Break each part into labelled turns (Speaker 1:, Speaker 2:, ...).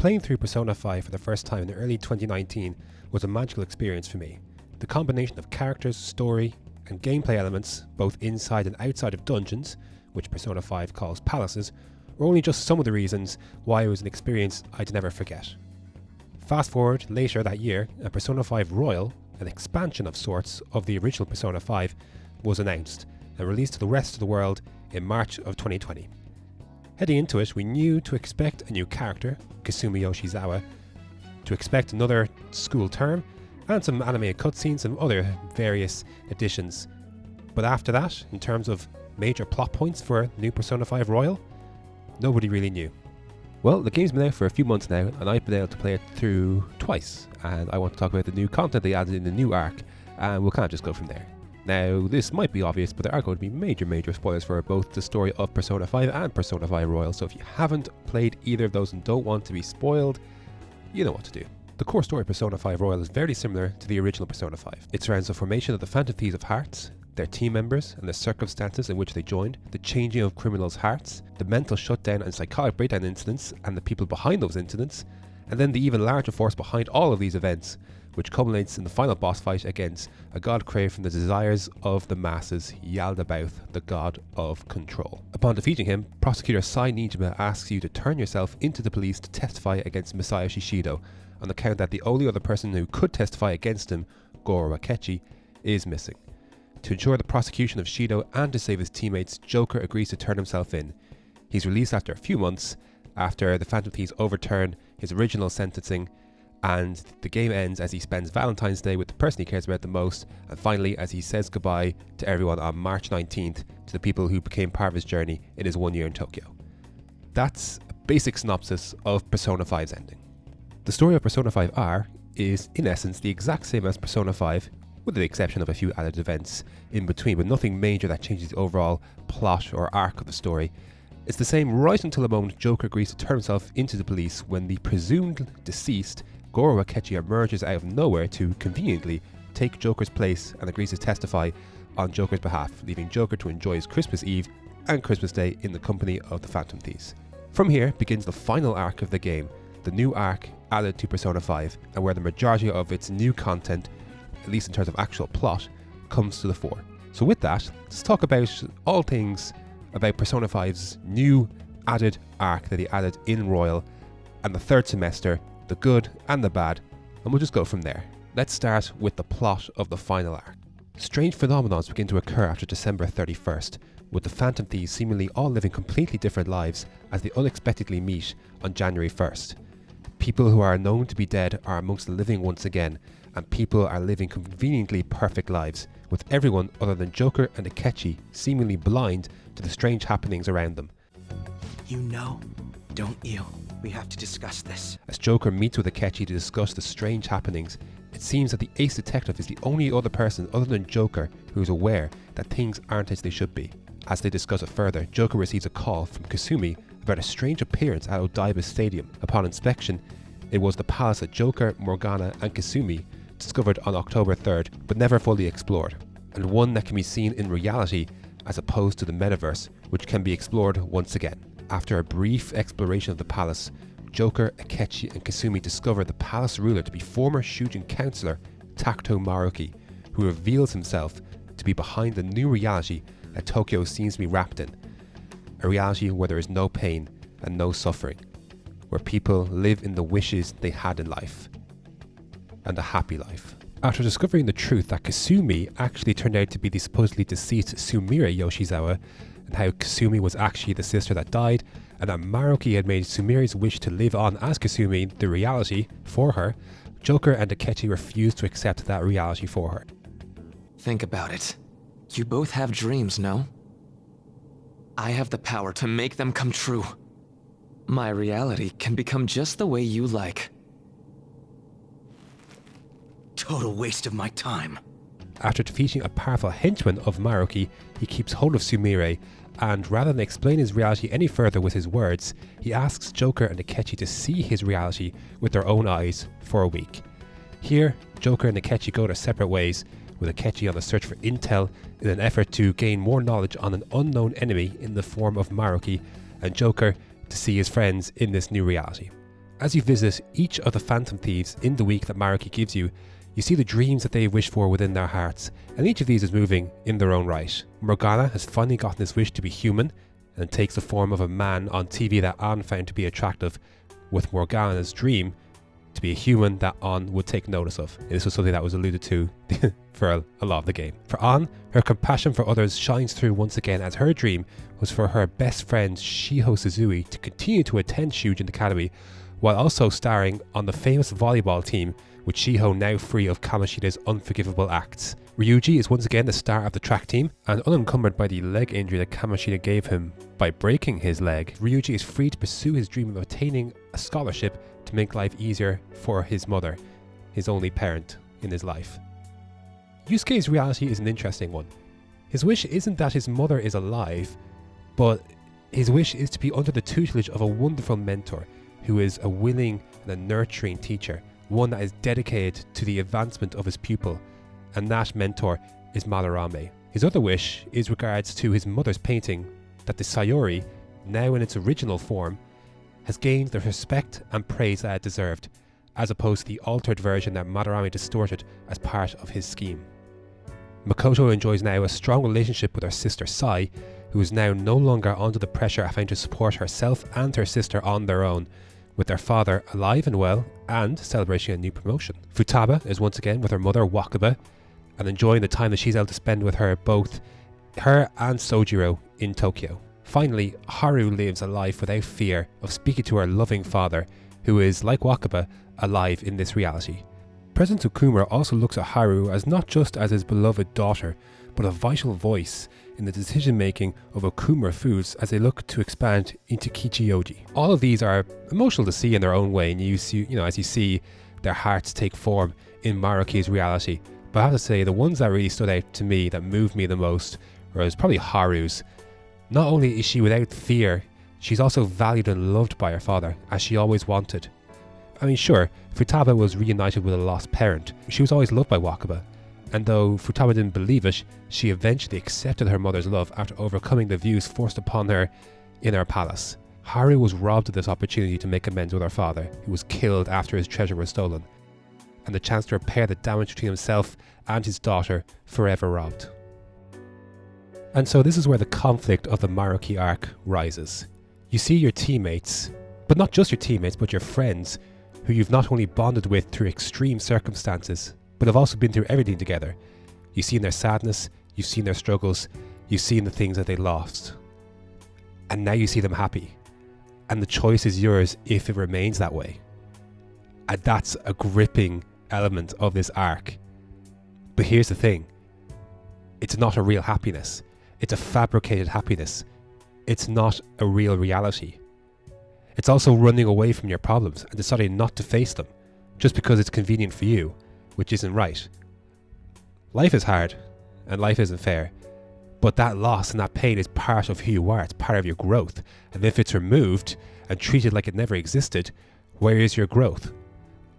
Speaker 1: Playing through Persona 5 for the first time in early 2019 was a magical experience for me. The combination of characters, story, and gameplay elements, both inside and outside of dungeons, which Persona 5 calls palaces, were only just some of the reasons why it was an experience I'd never forget. Fast forward later that year, and Persona 5 Royal, an expansion of sorts of the original Persona 5, was announced and released to the rest of the world in March of 2020. Heading into it, we knew to expect a new character, Kasumi Yoshizawa, to expect another school term, and some animated cutscenes and other various additions. But after that, in terms of major plot points for new Persona 5 Royal, nobody really knew. Well, the game's been out for a few months now, and I've been able to play it through twice, and I want to talk about the new content they added in the new arc, and we'll kind of just go from there. Now, this might be obvious, but there are going to be major spoilers for both the story of Persona 5 and Persona 5 Royal, so if you haven't played either of those and don't want to be spoiled, you know what to do. The core story of Persona 5 Royal is very similar to the original Persona 5. It surrounds the formation of the Phantom Thieves of Hearts, their team members and the circumstances in which they joined, the changing of criminals' hearts, the mental shutdown and psychotic breakdown incidents and the people behind those incidents, and then the even larger force behind all of these events, which culminates in the final boss fight against a god craved from the desires of the masses, Yaldabaoth, the god of control. Upon defeating him, Prosecutor Sai Nijima asks you to turn yourself into the police to testify against Messiah Shishido, on the count that the only other person who could testify against him, Goro Akechi, is missing. To ensure the prosecution of Shido and to save his teammates, Joker agrees to turn himself in. He's released after a few months, after the Phantom Thieves overturn his original sentencing, and the game ends as he spends Valentine's Day with the person he cares about the most, and finally as he says goodbye to everyone on March 19th to the people who became part of his journey in his 1 year in Tokyo. That's a basic synopsis of Persona 5's ending. The story of Persona 5 R is in essence the exact same as Persona 5, with the exception of a few added events in between, but nothing major that changes the overall plot or arc of the story. It's the same right until the moment Joker agrees to turn himself into the police, when the presumed deceased Goro Akechi emerges out of nowhere to conveniently take Joker's place and agrees to testify on Joker's behalf, leaving Joker to enjoy his Christmas Eve and Christmas Day in the company of the Phantom Thieves. From here begins the final arc of the game, the new arc added to Persona 5, and where the majority of its new content, at least in terms of actual plot, comes to the fore. So with that, let's talk about all things about Persona 5's new added arc that he added in Royal and the third semester, the good and the bad, and we'll just go from there. Let's start with the plot of the final arc. Strange phenomena begin to occur after December 31st, with the Phantom Thieves seemingly all living completely different lives as they unexpectedly meet on January 1st. People who are known to be dead are amongst the living once again, and people are living conveniently perfect lives, with everyone other than Joker and Akechi seemingly blind to the strange happenings around them.
Speaker 2: You know, don't you? We have to discuss this.
Speaker 1: As Joker meets with Akechi to discuss the strange happenings, it seems that the ace detective is the only other person other than Joker who is aware that things aren't as they should be. As they discuss it further, Joker receives a call from Kasumi about a strange appearance at Odaiba Stadium. Upon inspection, it was the palace that Joker, Morgana and Kasumi discovered on October 3rd, but never fully explored, and one that can be seen in reality as opposed to the metaverse, which can be explored once again. After a brief exploration of the palace, Joker, Akechi and Kasumi discover the palace ruler to be former Shujin councillor Takuto Maruki, who reveals himself to be behind the new reality that Tokyo seems to be wrapped in. A reality where there is no pain and no suffering, where people live in the wishes they had in life, and a happy life. After discovering the truth that Kasumi actually turned out to be the supposedly deceased Sumire Yoshizawa, and how Kasumi was actually the sister that died, and that Maruki had made Sumire's wish to live on as Kasumi the reality for her, Joker and Akechi refused to accept that reality for her.
Speaker 2: Think about it. You both have dreams, no? I have the power to make them come true. My reality can become just the way you like. Total waste of my time.
Speaker 1: After defeating a powerful henchman of Maruki, he keeps hold of Sumire, and rather than explain his reality any further with his words, he asks Joker and Akechi to see his reality with their own eyes for a week. Here, Joker and Akechi go their separate ways, with Akechi on the search for intel in an effort to gain more knowledge on an unknown enemy in the form of Maruki, and Joker to see his friends in this new reality. As you visit each of the Phantom Thieves in the week that Maruki gives you, you see the dreams that they wish for within their hearts, and each of these is moving in their own right. Morgana has finally gotten this wish to be human, and takes the form of a man on TV that Ann found to be attractive, with Morgana's dream to be a human that Ann would take notice of. This was something that was alluded to for a lot of the game. For Ann, her compassion for others shines through once again, as her dream was for her best friend Shiho Suzui to continue to attend Shujin Academy, while also starring on the famous volleyball team, with Shiho now free of Kamoshida's unforgivable acts. Ryuji is once again the star of the track team, and unencumbered by the leg injury that Kamoshida gave him by breaking his leg, Ryuji is free to pursue his dream of attaining a scholarship to make life easier for his mother, his only parent in his life. Yusuke's reality is an interesting one. His wish isn't that his mother is alive, but his wish is to be under the tutelage of a wonderful mentor who is a willing and a nurturing teacher, one that is dedicated to the advancement of his pupil, and that mentor is Madarame. His other wish is regards to his mother's painting, that the Sayori, now in its original form, has gained the respect and praise that it deserved, as opposed to the altered version that Madarame distorted as part of his scheme. Makoto enjoys now a strong relationship with her sister Sai, who is now no longer under the pressure of having to support herself and her sister on their own, with their father alive and well and celebrating a new promotion. Futaba is once again with her mother Wakaba and enjoying the time that she's able to spend with both her and Sojiro in Tokyo. Finally, Haru lives a life without fear of speaking to her loving father, who is, like Wakaba, alive in this reality. President Okumura also looks at Haru as not just as his beloved daughter, but a vital voice in the decision-making of Okumura Foods as they look to expand into Kichiyoji. All of these are emotional to see in their own way, and as you see their hearts take form in Maruki's reality. But I have to say, the ones that really stood out to me, that moved me the most, was probably Haru's. Not only is she without fear, she's also valued and loved by her father, as she always wanted. I mean, sure, Futaba was reunited with a lost parent. She was always loved by Wakaba, and though Futaba didn't believe it, she eventually accepted her mother's love after overcoming the views forced upon her in her palace. Haru was robbed of this opportunity to make amends with her father, who was killed after his treasure was stolen, and the chance to repair the damage between himself and his daughter forever robbed. And so this is where the conflict of the Maruki arc rises. You see your teammates, but not just your teammates, but your friends, who you've not only bonded with through extreme circumstances, but have also been through everything together. You've seen their sadness, you've seen their struggles, you've seen the things that they lost. And now you see them happy. And the choice is yours if it remains that way. And that's a gripping element of this arc. But here's the thing. It's not a real happiness. It's a fabricated happiness. It's not a real reality. It's also running away from your problems and deciding not to face them, just because it's convenient for you, which isn't right. Life is hard, and life isn't fair, but that loss and that pain is part of who you are. It's part of your growth, and if it's removed and treated like it never existed, where is your growth?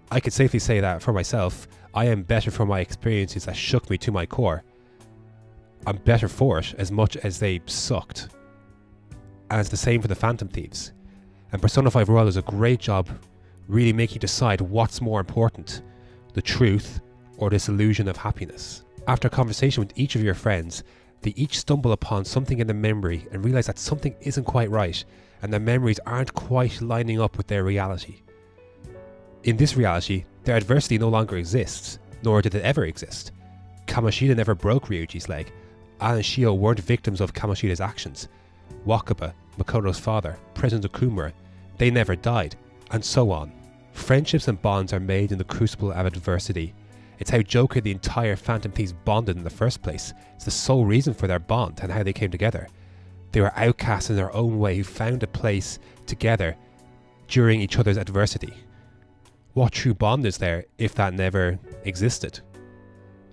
Speaker 1: I could safely say that for myself, I am better for my experiences that shook me to my core. I'm better for it as much as they sucked. And it's the same for the Phantom Thieves. And Persona 5 Royal does a great job really making you decide what's more important, the truth or this illusion of happiness. After a conversation with each of your friends, they each stumble upon something in their memory and realize that something isn't quite right, and their memories aren't quite lining up with their reality. In this reality, their adversity no longer exists, nor did it ever exist. Kamoshida never broke Ryuji's leg, Ann and Shio weren't victims of Kamoshida's actions. Wakaba, Makoto's father, President Okumura, they never died, and so on. Friendships and bonds are made in the crucible of adversity. It's how Joker and the entire Phantom Thieves bonded in the first place. It's the sole reason for their bond and how they came together. They were outcasts in their own way who found a place together during each other's adversity. What true bond is there if that never existed?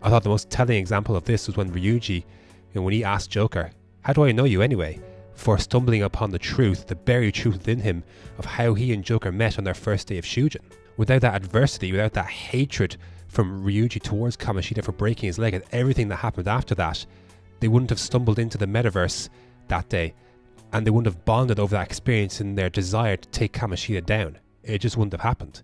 Speaker 1: I thought the most telling example of this was when Ryuji, when he asked Joker, "How do I know you anyway?" for stumbling upon the truth, the buried truth within him of how he and Joker met on their first day of Shujin. Without that adversity, without that hatred from Ryuji towards Kamoshida for breaking his leg and everything that happened after that, they wouldn't have stumbled into the metaverse that day, and they wouldn't have bonded over that experience in their desire to take Kamoshida down. it just wouldn't have happened.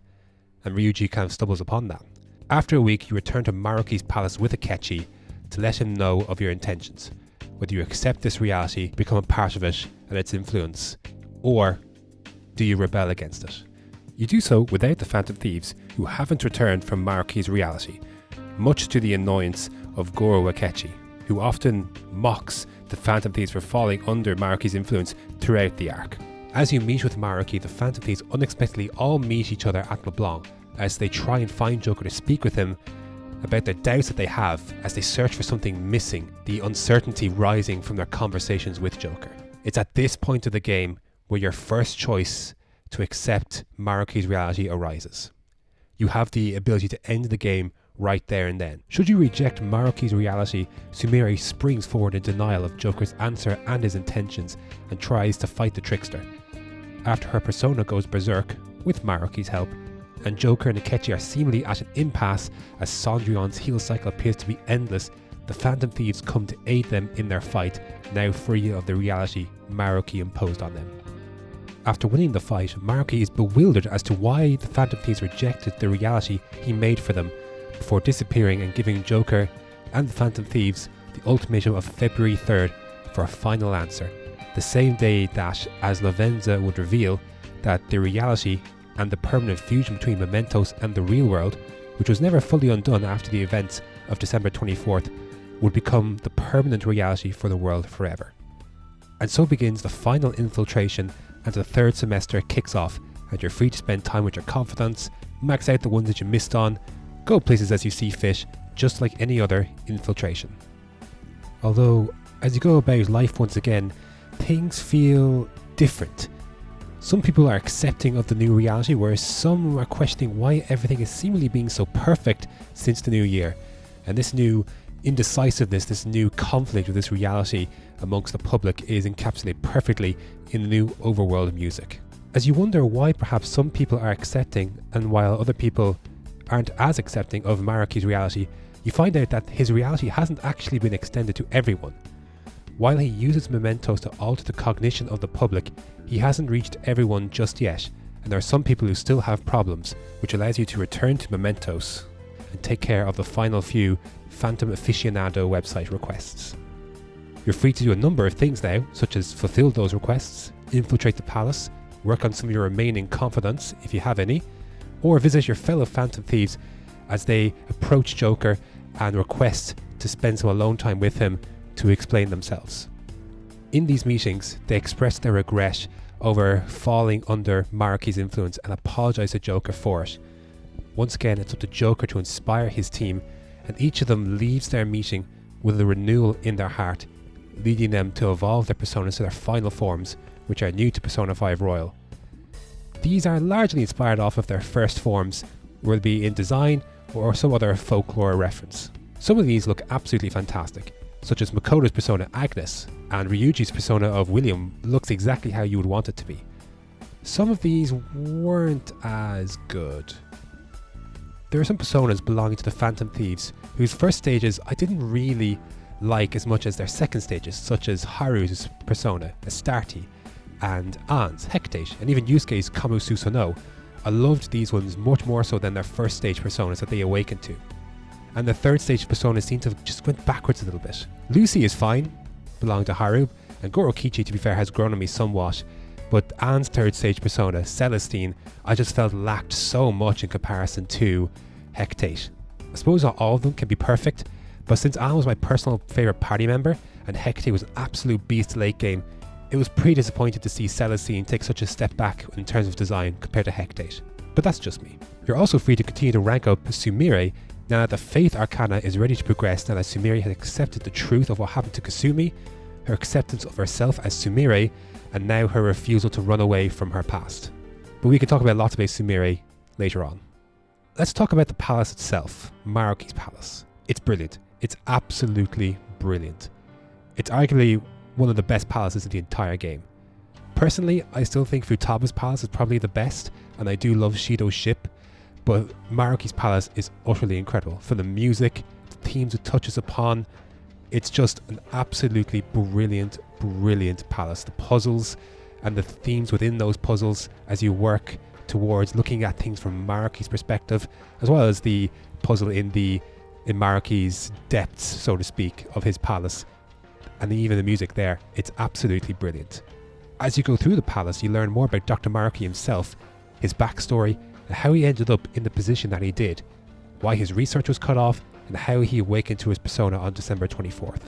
Speaker 1: And Ryuji kind of stumbles upon that. After a week, you return to Maruki's palace with Akechi to let him know of your intentions, whether you accept this reality, become a part of it and its influence, or do you rebel against it? You do so without the Phantom Thieves, who haven't returned from Maruki's reality, much to the annoyance of Goro Akechi, who often mocks the Phantom Thieves for falling under Maruki's influence throughout the arc. As you meet with Maruki, the Phantom Thieves unexpectedly all meet each other at LeBlanc as they try and find Joker to speak with him about the doubts that they have as they search for something missing, the uncertainty rising from their conversations with Joker. It's at this point of the game where your first choice to accept Maruki's reality arises. You have the ability to end the game right there and then. Should you reject Maruki's reality, Sumire springs forward in denial of Joker's answer and his intentions and tries to fight the trickster. After her persona goes berserk, with Maruki's help, and Joker and Akechi are seemingly at an impasse as Cendrillon's heal cycle appears to be endless, the Phantom Thieves come to aid them in their fight, now free of the reality Maruki imposed on them. After winning the fight, Maruki is bewildered as to why the Phantom Thieves rejected the reality he made for them, before disappearing and giving Joker and the Phantom Thieves the ultimatum of February 3rd for a final answer, the same day that, as Lavenza would reveal, that the reality and the permanent fusion between Mementos and the real world, which was never fully undone after the events of December 24th, would become the permanent reality for the world forever. And so begins the final infiltration, and the third semester kicks off, and you're free to spend time with your confidants, max out the ones that you missed on, go places as you see fit, just like any other infiltration. Although, as you go about life once again, things feel different. Some people are accepting of the new reality, whereas some are questioning why everything is seemingly being so perfect since the new year. And this new indecisiveness, this new conflict with this reality amongst the public is encapsulated perfectly in the new overworld music. As you wonder why perhaps some people are accepting and while other people aren't as accepting of Maruki's reality, you find out that his reality hasn't actually been extended to everyone. While he uses mementos to alter the cognition of the public, he hasn't reached everyone just yet, and there are some people who still have problems, which allows you to return to mementos and take care of the final few Phantom Aficionado website requests. You're free to do a number of things now, such as fulfill those requests, infiltrate the palace, work on some of your remaining confidants if you have any, or visit your fellow Phantom Thieves as they approach Joker and request to spend some alone time with him to explain themselves. In these meetings, they express their regret over falling under Maruki's influence and apologise to Joker for it. Once again, it's up to Joker to inspire his team, and each of them leaves their meeting with a renewal in their heart, leading them to evolve their personas to their final forms, which are new to Persona 5 Royal. These are largely inspired off of their first forms, whether it be in design or some other folklore reference. Some of these look absolutely fantastic, such as Makoto's persona Agnes, and Ryuji's persona of William looks exactly how you would want it to be. Some of these weren't as good. There are some personas belonging to the Phantom Thieves whose first stages I didn't really like as much as their second stages, such as Haru's persona, Astarte, and An's, Hecate, and even Yusuke's Kamu Susanoo. I loved these ones much more so than their first stage personas that they awakened to. And the third stage personas seem to have just went backwards a little bit. Lucy is fine, belonging to Haru, and Goro Kichi, to be fair, has grown on me somewhat, but Anne's third stage persona, Celestine, I just felt lacked so much in comparison to Hecate. I suppose not all of them can be perfect, but since Anne was my personal favourite party member, and Hecate was an absolute beast late game, it was pretty disappointing to see Celestine take such a step back in terms of design compared to Hecate. But that's just me. You're also free to continue to rank up Sumire now that the Faith Arcana is ready to progress, now that Sumire has accepted the truth of what happened to Kasumi, her acceptance of herself as Sumire, and now her refusal to run away from her past. But we can talk about lots about Sumire later on. Let's talk about the palace itself, Maruki's palace. It's brilliant. It's absolutely brilliant. It's arguably one of the best palaces in the entire game. Personally, I still think Futaba's palace is probably the best, and I do love Shido's ship, but Maruki's palace is utterly incredible. For the music, the themes it touches upon, it's just an absolutely brilliant palace. The puzzles and the themes within those puzzles as you work towards looking at things from Maruki's perspective, as well as the puzzle in Maruki's depths, so to speak, of his palace, and even the music there. It's absolutely brilliant. As you go through the palace, you learn more about Dr. Maruki himself, his backstory, and how he ended up in the position that he did, why his research was cut off, and how he awakened to his persona on December 24th.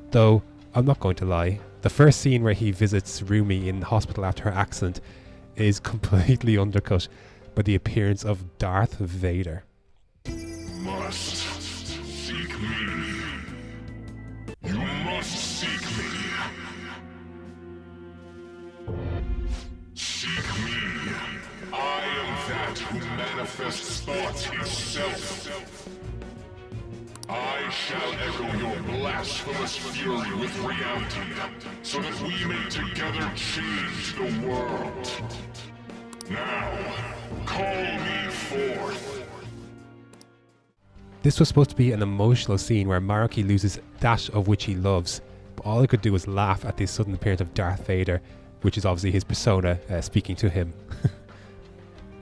Speaker 1: Though, I'm not going to lie, the first scene where he visits Rumi in the hospital after her accident is completely undercut by the appearance of Darth Vader.
Speaker 3: Must seek me. You must seek me. Seek me. I am that who manifests thought itself. I shall echo your blasphemous fury with reality, so that we may together change the world. Now, call me forth.
Speaker 1: This was supposed to be an emotional scene where Maruki loses that of which he loves, but all I could do was laugh at the sudden appearance of Darth Vader, which is obviously his persona speaking to him.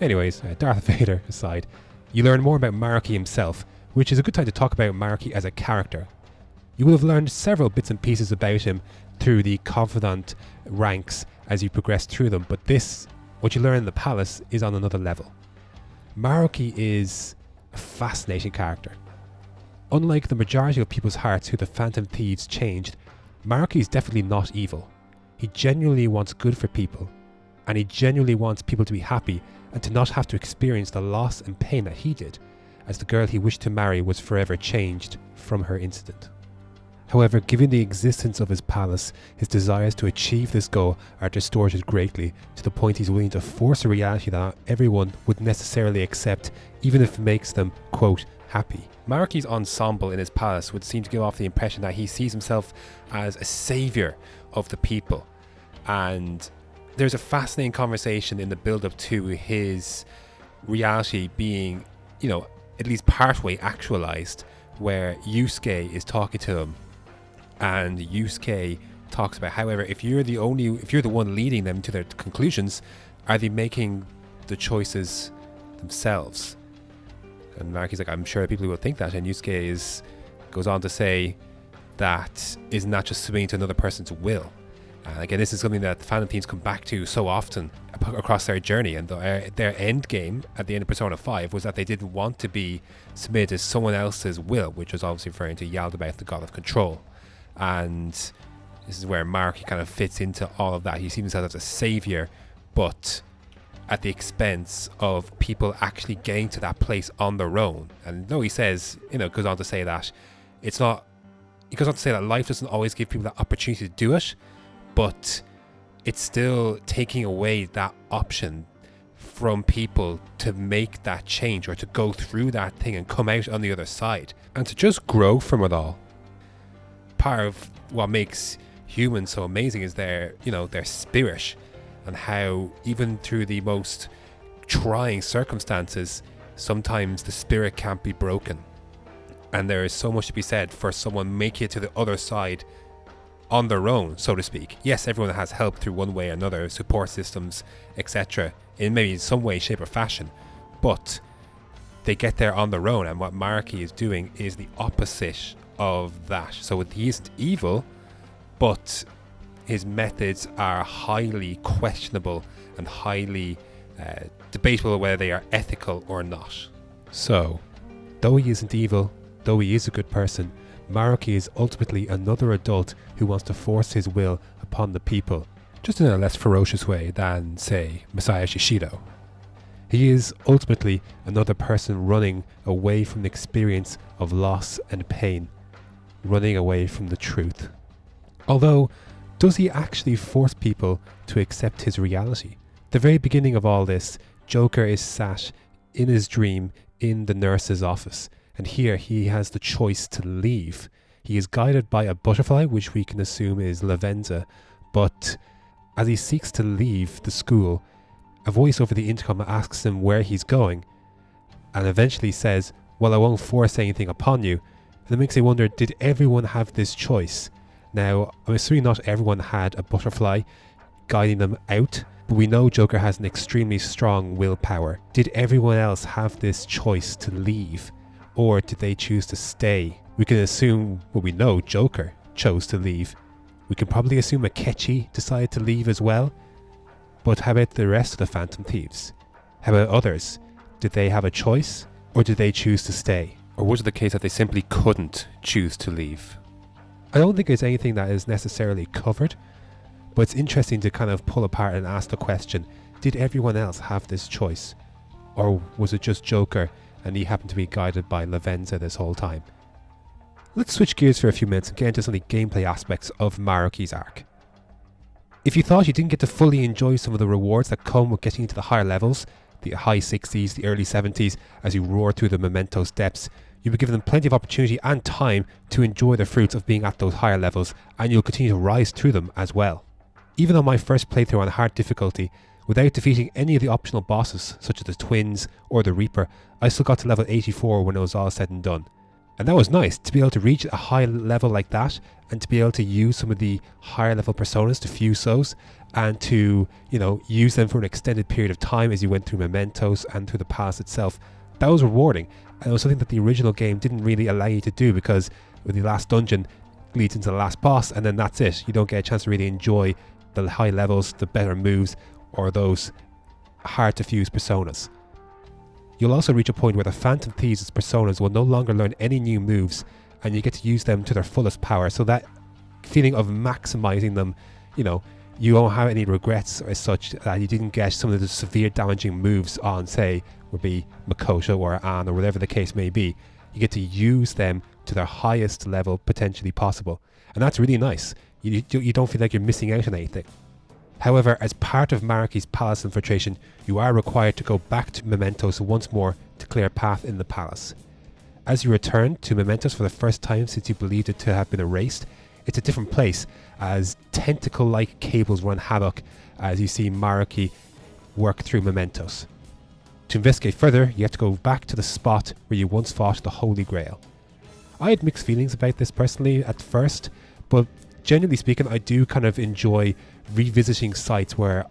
Speaker 1: Anyways, Darth Vader aside, you learn more about Maruki himself, which is a good time to talk about Maruki as a character. You will have learned several bits and pieces about him through the Confidant ranks as you progress through them, but what you learn in the palace, is on another level. Maruki is a fascinating character. Unlike the majority of people's hearts who the Phantom Thieves changed, Maruki is definitely not evil. He genuinely wants good for people, and he genuinely wants people to be happy and to not have to experience the loss and pain that he did, as the girl he wished to marry was forever changed from her incident. However, given the existence of his palace, his desires to achieve this goal are distorted greatly, to the point he's willing to force a reality that not everyone would necessarily accept, even if it makes them, quote, happy. Maruki's ensemble in his palace would seem to give off the impression that he sees himself as a saviour of the people. And there's a fascinating conversation in the build-up to his reality being, at least partway actualized, where Yusuke is talking to him, and Yusuke talks about, however, if you're the one leading them to their conclusions, are they making the choices themselves? And Maruki's like, I'm sure people will think that, and Yusuke goes on to say that isn't that just submitting to another person's will? And again, this is something that the Phantom Thieves come back to so often across their journey, and their end game at the end of Persona 5 was that they didn't want to be submitted to someone else's will, which was obviously referring to Yaldabaoth, the god of control. And this is where Maruki kind of fits into all of that. He sees himself as a savior, but at the expense of people actually getting to that place on their own. And though he says, goes on to say that he goes on to say that life doesn't always give people that opportunity to do it, but it's still taking away that option from people to make that change or to go through that thing and come out on the other side and to just grow from it all. Part of what makes humans so amazing is their spirit, and how even through the most trying circumstances, sometimes the spirit can't be broken. And there is so much to be said for someone making it to the other side on their own, so to speak. Yes, everyone has help through one way or another, support systems, etc., in maybe some way, shape or fashion, but they get there on their own, and what Maruki is doing is the opposite of that. So he isn't evil, but his methods are highly questionable and highly debatable whether they are ethical or not. So, though he isn't evil, though he is a good person, Maruki is ultimately another adult who wants to force his will upon the people, just in a less ferocious way than, say, Messiah Shishido. He is ultimately another person running away from the experience of loss and pain, running away from the truth. Although, does he actually force people to accept his reality? The very beginning of all this, Joker is sat in his dream in the nurse's office, and here he has the choice to leave. He is guided by a butterfly, which we can assume is Lavenza, but as he seeks to leave the school, a voice over the intercom asks him where he's going, and eventually says, well, I won't force anything upon you. And it makes me wonder, did everyone have this choice? Now, I'm assuming not everyone had a butterfly guiding them out, but we know Joker has an extremely strong willpower. Did everyone else have this choice to leave, or did they choose to stay? We can assume, well, we know Joker chose to leave. We can probably assume Akechi decided to leave as well. But how about the rest of the Phantom Thieves? How about others? Did they have a choice, or did they choose to stay? Or was it the case that they simply couldn't choose to leave? I don't think there's anything that is necessarily covered, but it's interesting to kind of pull apart and ask the question, did everyone else have this choice? Or was it just Joker and he happened to be guided by Lavenza this whole time? Let's switch gears for a few minutes and get into some of the gameplay aspects of Maruki's arc. If you thought you didn't get to fully enjoy some of the rewards that come with getting into the higher levels, the high 60s, the early 70s, as you roar through the Mementos depths, you'll be given them plenty of opportunity and time to enjoy the fruits of being at those higher levels, and you'll continue to rise through them as well. Even on my first playthrough on hard difficulty, without defeating any of the optional bosses, such as the Twins or the Reaper, I still got to level 84 when it was all said and done. And that was nice, to be able to reach a high level like that, and to be able to use some of the higher level personas to fuse those, and to, use them for an extended period of time as you went through Mementos and through the palace itself. That was rewarding, and it was something that the original game didn't really allow you to do, because with the last dungeon leads into the last boss, and then that's it. You don't get a chance to really enjoy the high levels, the better moves, or those hard to fuse personas. You'll also reach a point where the Phantom Thieves' personas will no longer learn any new moves, and you get to use them to their fullest power. So that feeling of maximizing them, you won't have any regrets as such that you didn't get some of the severe damaging moves on, say, would be Makoto or Anne or whatever the case may be. You get to use them to their highest level potentially possible. And that's really nice. You don't feel like you're missing out on anything. However, as part of Maruki's palace infiltration, you are required to go back to Mementos once more to clear a path in the palace. As you return to Mementos for the first time since you believed it to have been erased, it's a different place, as tentacle-like cables run havoc as you see Maruki work through Mementos. To investigate further, you have to go back to the spot where you once fought the Holy Grail. I had mixed feelings about this personally at first, but generally speaking, I do kind of enjoy revisiting sites where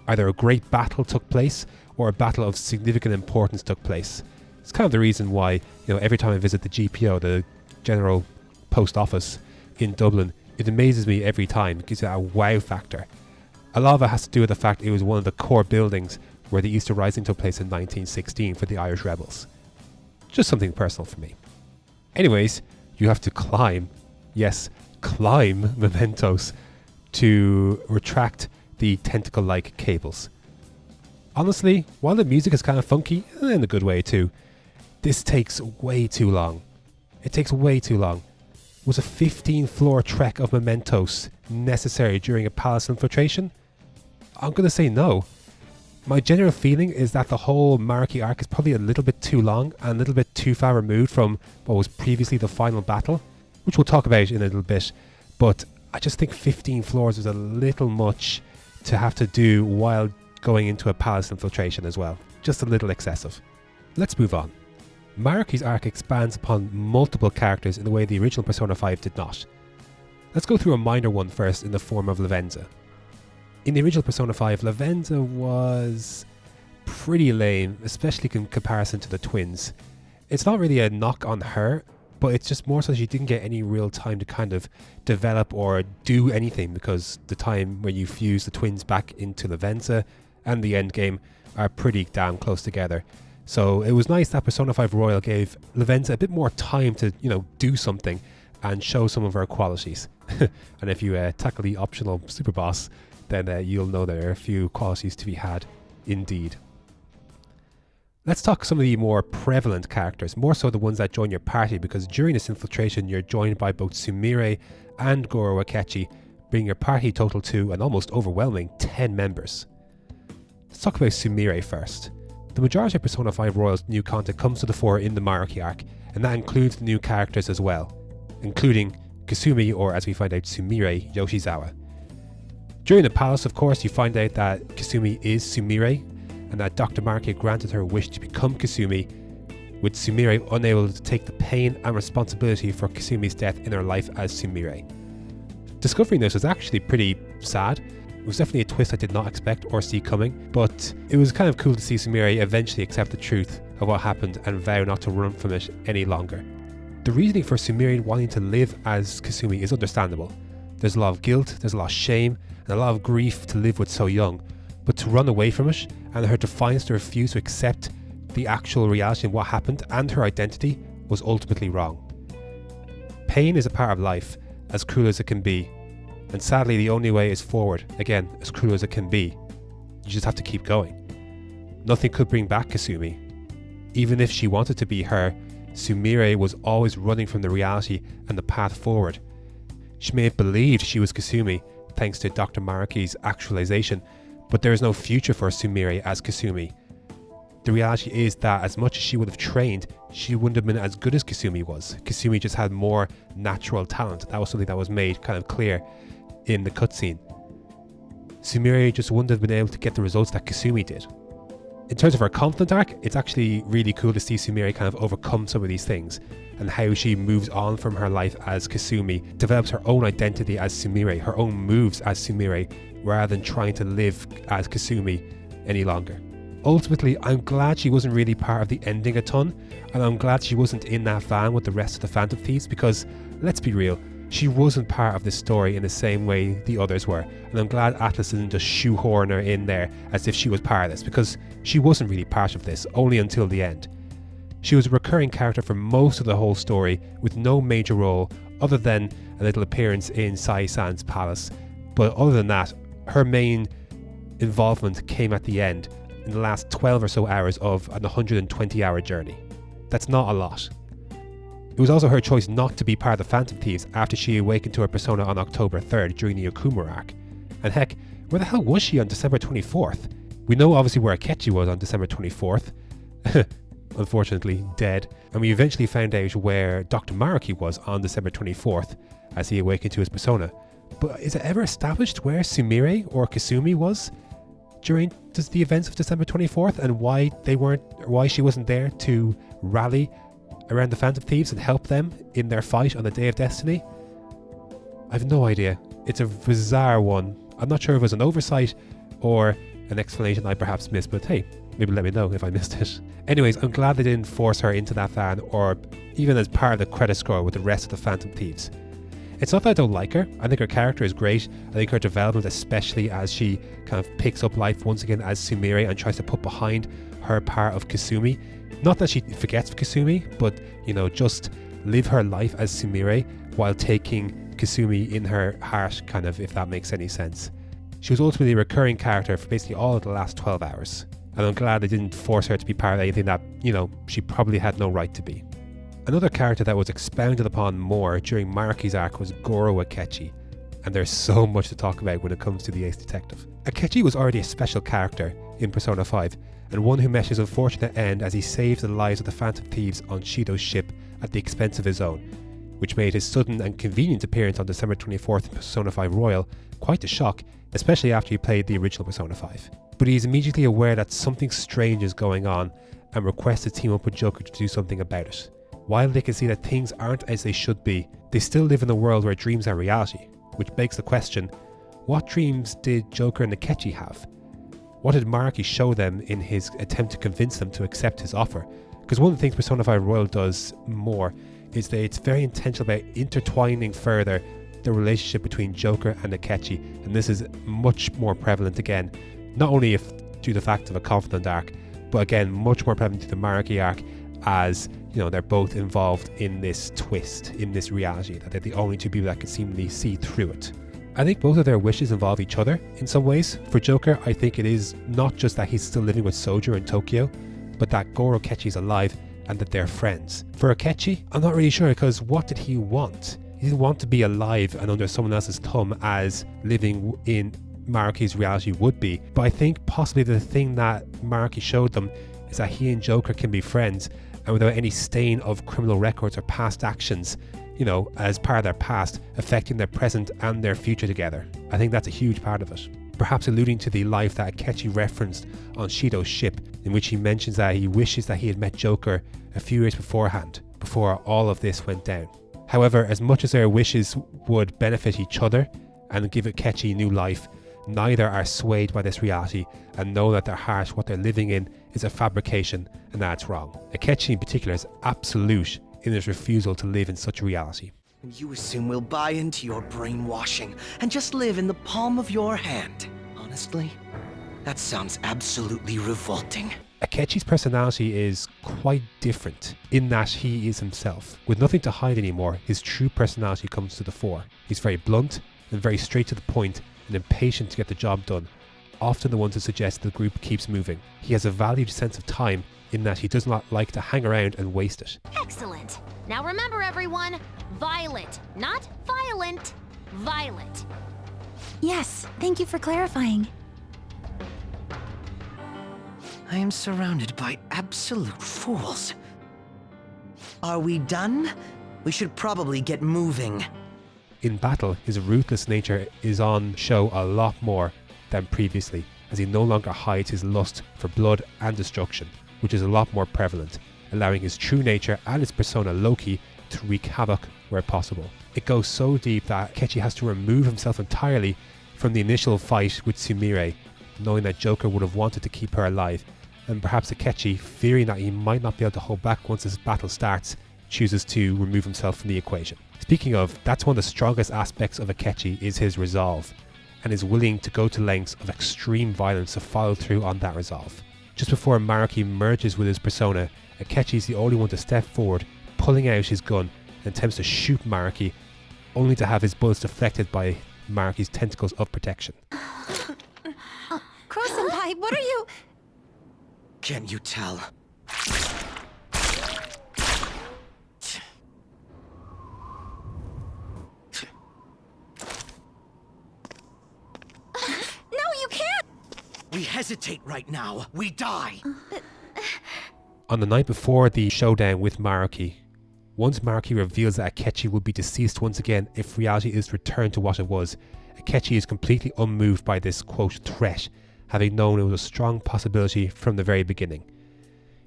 Speaker 1: either a great battle took place or a battle of significant importance took place. It's kind of the reason why, every time I visit the GPO, the General Post Office in Dublin, it amazes me every time. It gives it a wow factor. A lot of it has to do with the fact it was one of the core buildings where the Easter Rising took place in 1916 for the Irish rebels. Just something personal for me. Anyways, you have to climb Mementos to retract the tentacle-like cables. Honestly, while the music is kind of funky, in a good way too, this takes way too long. It takes way too long. Was a 15-floor trek of Mementos necessary during a palace infiltration? I'm going to say no. My general feeling is that the whole Maruki arc is probably a little bit too long and a little bit too far removed from what was previously the final battle, which we'll talk about in a little bit, but I just think 15 floors was a little much to have to do while going into a palace infiltration as well. Just a little excessive. Let's move on. Maruki's arc expands upon multiple characters in the way the original Persona 5 did not. Let's go through a minor one first in the form of Lavenza. In the original Persona 5, Lavenza was pretty lame, especially in comparison to the twins. It's not really a knock on her, but it's just more so she didn't get any real time to kind of develop or do anything, because the time where you fuse the twins back into Lavenza and the end game are pretty damn close together. So it was nice that Persona 5 Royal gave Lavenza a bit more time to, do something and show some of her qualities. And if you tackle the optional super boss, then you'll know there are a few qualities to be had indeed. Let's talk some of the more prevalent characters, more so the ones that join your party, because during this infiltration you're joined by both Sumire and Goro Akechi, bringing your party total to an almost overwhelming 10 members. Let's talk about Sumire first. The majority of Persona 5 Royal's new content comes to the fore in the Maruki arc, and that includes the new characters as well, including Kasumi, or as we find out, Sumire Yoshizawa. During the palace, of course, you find out that Kasumi is Sumire, and that Dr. Maruki granted her wish to become Kasumi, with Sumire unable to take the pain and responsibility for Kasumi's death in her life as Sumire. Discovering this was actually pretty sad, It was definitely a twist I did not expect or see coming, but it was kind of cool to see Sumire eventually accept the truth of what happened and vow not to run from it any longer. The reasoning for Sumire wanting to live as Kasumi is understandable. There's a lot of guilt, there's a lot of shame, and a lot of grief to live with so young, but to run away from it and her defiance to refuse to accept the actual reality of what happened and her identity was ultimately wrong. Pain is a part of life, as cruel as it can be, and sadly the only way is forward, again, as cruel as it can be. You just have to keep going. Nothing could bring back Kasumi. Even if she wanted to be her, Sumire was always running from the reality and the path forward. She may have believed she was Kasumi thanks to Dr. Maruki's actualization, but there is no future for Sumire as Kasumi. The reality is that as much as she would have trained, she wouldn't have been as good as Kasumi was. Kasumi just had more natural talent. That was something that was made kind of clear in the cutscene. Sumire just wouldn't have been able to get the results that Kasumi did. In terms of her conflict arc, it's actually really cool to see Sumire kind of overcome some of these things and how she moves on from her life as Kasumi, develops her own identity as Sumire, her own moves as Sumire, rather than trying to live as Kasumi any longer. Ultimately, I'm glad she wasn't really part of the ending a ton, and I'm glad she wasn't in that van with the rest of the Phantom Thieves because, let's be real, she wasn't part of this story in the same way the others were, and I'm glad Atlus didn't just shoehorn her in there as if she was part of this, because she wasn't really part of this, only until the end. She was a recurring character for most of the whole story, with no major role other than a little appearance in Sai-san's palace, but other than that, her main involvement came at the end, in the last 12 or so hours of an 120-hour journey. That's not a lot. It was also her choice not to be part of the Phantom Thieves after she awakened to her persona on October 3rd during the Okuma arc. And heck, where the hell was she on December 24th? We know obviously where Akechi was on December 24th. Unfortunately, dead. And we eventually found out where Dr. Maruki was on December 24th as he awakened to his persona. But is it ever established where Sumire or Kasumi was during the events of December 24th and why she wasn't there to rally around the Phantom Thieves and help them in their fight on the Day of Destiny? I've no idea. It's a bizarre one. I'm not sure if it was an oversight or an explanation I perhaps missed, but hey, maybe let me know if I missed it. Anyways, I'm glad they didn't force her into that van or even as part of the credit score with the rest of the Phantom Thieves. It's not that I don't like her. I think her character is great. I think her development, especially as she kind of picks up life once again as Sumire and tries to put behind her part of Kasumi. Not that she forgets Kasumi, but, just live her life as Sumire while taking Kasumi in her heart, kind of, if that makes any sense. She was ultimately a recurring character for basically all of the last 12 hours. And I'm glad they didn't force her to be part of anything that, she probably had no right to be. Another character that was expounded upon more during Maruki's arc was Goro Akechi, and there's so much to talk about when it comes to the Ace Detective. Akechi was already a special character in Persona 5, and one who met his unfortunate end as he saved the lives of the Phantom Thieves on Shido's ship at the expense of his own, which made his sudden and convenient appearance on December 24th in Persona 5 Royal quite a shock, especially after he played the original Persona 5. But he is immediately aware that something strange is going on and requests to team up with Joker to do something about it. While they can see that things aren't as they should be, they still live in a world where dreams are reality, which begs the question, what dreams did Joker and Akechi have? What did Maruki show them in his attempt to convince them to accept his offer? Because one of the things Persona 5 Royal does more is that it's very intentional about intertwining further the relationship between Joker and Akechi, and this is much more prevalent again, not only due to the fact of a confidant arc, but again much more prevalent to the Maruki arc, as they're both involved in this twist, in this reality, that they're the only two people that can seemingly see through it. I think both of their wishes involve each other in some ways. For Joker, I think it is not just that he's still living with Sojo in Tokyo, but that Goro Akechi's alive and that they're friends. For Akechi, I'm not really sure, because what did he want? He didn't want to be alive and under someone else's thumb as living in Maruki's reality would be, but I think possibly the thing that Maruki showed them is that he and Joker can be friends and without any stain of criminal records or past actions, as part of their past, affecting their present and their future together. I think that's a huge part of it. Perhaps alluding to the life that Akechi referenced on Shido's ship, in which he mentions that he wishes that he had met Joker a few years beforehand, before all of this went down. However, as much as their wishes would benefit each other and give Akechi new life, neither are swayed by this reality and know that their heart, what they're living in, is a fabrication and that it's wrong. Akechi in particular is absolute in his refusal to live in such a reality.
Speaker 4: And you assume we'll buy into your brainwashing and just live in the palm of your hand. Honestly, that sounds absolutely revolting.
Speaker 1: Akechi's personality is quite different in that he is himself. With nothing to hide anymore, his true personality comes to the fore. He's very blunt and very straight to the point and impatient to get the job done, often the one to suggest the group keeps moving. He has a valued sense of time in that he does not like to hang around and waste it.
Speaker 5: Excellent. Now remember everyone, violet, not violent, violet.
Speaker 6: Yes, thank you for clarifying.
Speaker 4: I am surrounded by absolute fools. Are we done? We should probably get moving.
Speaker 1: In battle, his ruthless nature is on show a lot more than previously, as he no longer hides his lust for blood and destruction, which is a lot more prevalent, allowing his true nature and his persona Loki to wreak havoc where possible. It goes so deep that Akechi has to remove himself entirely from the initial fight with Sumire, knowing that Joker would have wanted to keep her alive, and perhaps Akechi, fearing that he might not be able to hold back once this battle starts, chooses to remove himself from the equation. Speaking of, that's one of the strongest aspects of Akechi is his resolve, and is willing to go to lengths of extreme violence to follow through on that resolve. Just before Maruki merges with his persona, Akechi is the only one to step forward, pulling out his gun and attempts to shoot Maruki, only to have his bullets deflected by Maruki's tentacles of protection.
Speaker 6: Crow-senpai, what are you...
Speaker 4: Can't you tell?
Speaker 6: No, you can't!
Speaker 4: We hesitate right now. We die.
Speaker 1: On the night before the showdown with Maruki, once Maruki reveals that Akechi will be deceased once again if reality is returned to what it was, Akechi is completely unmoved by this, quote, threat, having known it was a strong possibility from the very beginning.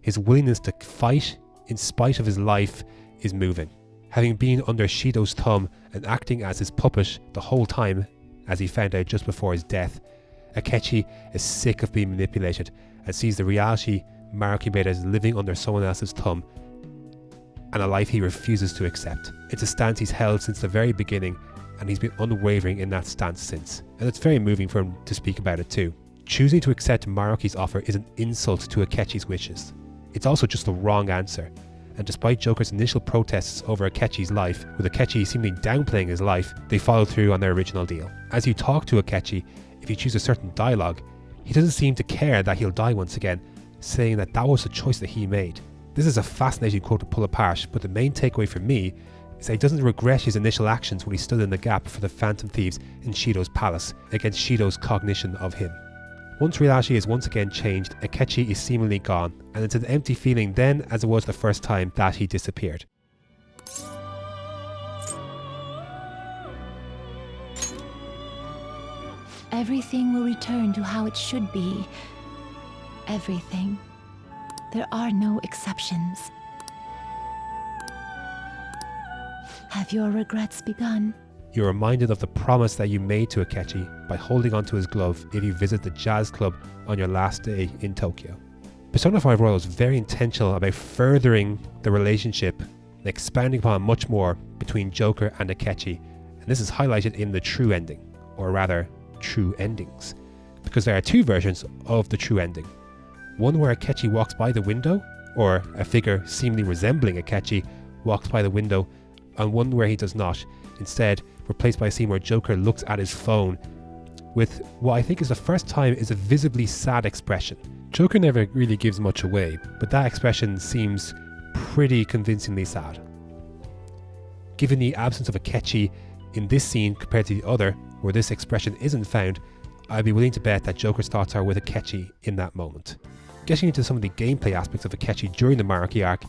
Speaker 1: His willingness to fight in spite of his life is moving. Having been under Shido's thumb and acting as his puppet the whole time, as he found out just before his death, Akechi is sick of being manipulated and sees the reality Maruki made as living under someone else's thumb, and a life he refuses to accept. It's a stance he's held since the very beginning, and he's been unwavering in that stance since. And it's very moving for him to speak about it too. Choosing to accept Maruki's offer is an insult to Akechi's wishes. It's also just the wrong answer, and despite Joker's initial protests over Akechi's life, with Akechi seemingly downplaying his life, they follow through on their original deal. As you talk to Akechi, if you choose a certain dialogue, he doesn't seem to care that he'll die once again, saying that that was the choice that he made. This is a fascinating quote to pull apart, but the main takeaway for me is that he doesn't regret his initial actions when he stood in the gap for the Phantom Thieves in Shido's palace against Shido's cognition of him. Once reality is once again changed, Akechi is seemingly gone, and it's an empty feeling then as it was the first time that he disappeared.
Speaker 6: Everything will return to how it should be. Everything. There are no exceptions. Have your regrets begun?
Speaker 1: You're reminded of the promise that you made to Akechi by holding onto his glove if you visit the jazz club on your last day in Tokyo. Persona 5 Royal is very intentional about furthering the relationship and expounding upon much more between Joker and Akechi, and this is highlighted in the true ending, or rather, true endings, because there are two versions of the true ending. One where Akechi walks by the window, or a figure seemingly resembling Akechi walks by the window, and one where he does not, instead replaced by a scene where Joker looks at his phone with what I think is the first time is a visibly sad expression. Joker never really gives much away, but that expression seems pretty convincingly sad. Given the absence of Akechi in this scene compared to the other, where this expression isn't found, I'd be willing to bet that Joker's thoughts are with Akechi in that moment. Getting into some of the gameplay aspects of Akechi during the Maruki arc,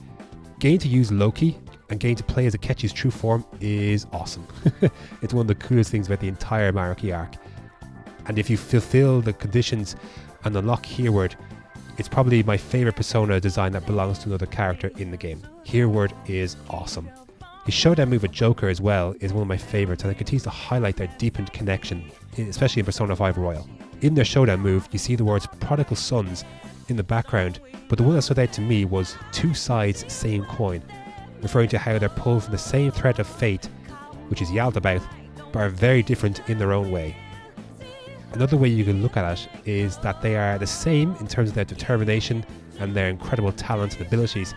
Speaker 1: getting to use Loki and getting to play as Akechi's true form is awesome. It's one of the coolest things about the entire Maruki arc. And if you fulfill the conditions and unlock Hereward, it's probably my favourite persona design that belongs to another character in the game. Hereward is awesome. His showdown move with Joker as well is one of my favourites, and it continues to highlight their deepened connection, especially in Persona 5 Royal. In their showdown move, you see the words Prodigal Sons in the background, but the one that stood out to me was two sides, same coin, referring to how they're pulled from the same thread of fate, which is Yaldabaoth, but are very different in their own way. Another way you can look at it is that they are the same in terms of their determination and their incredible talents and abilities,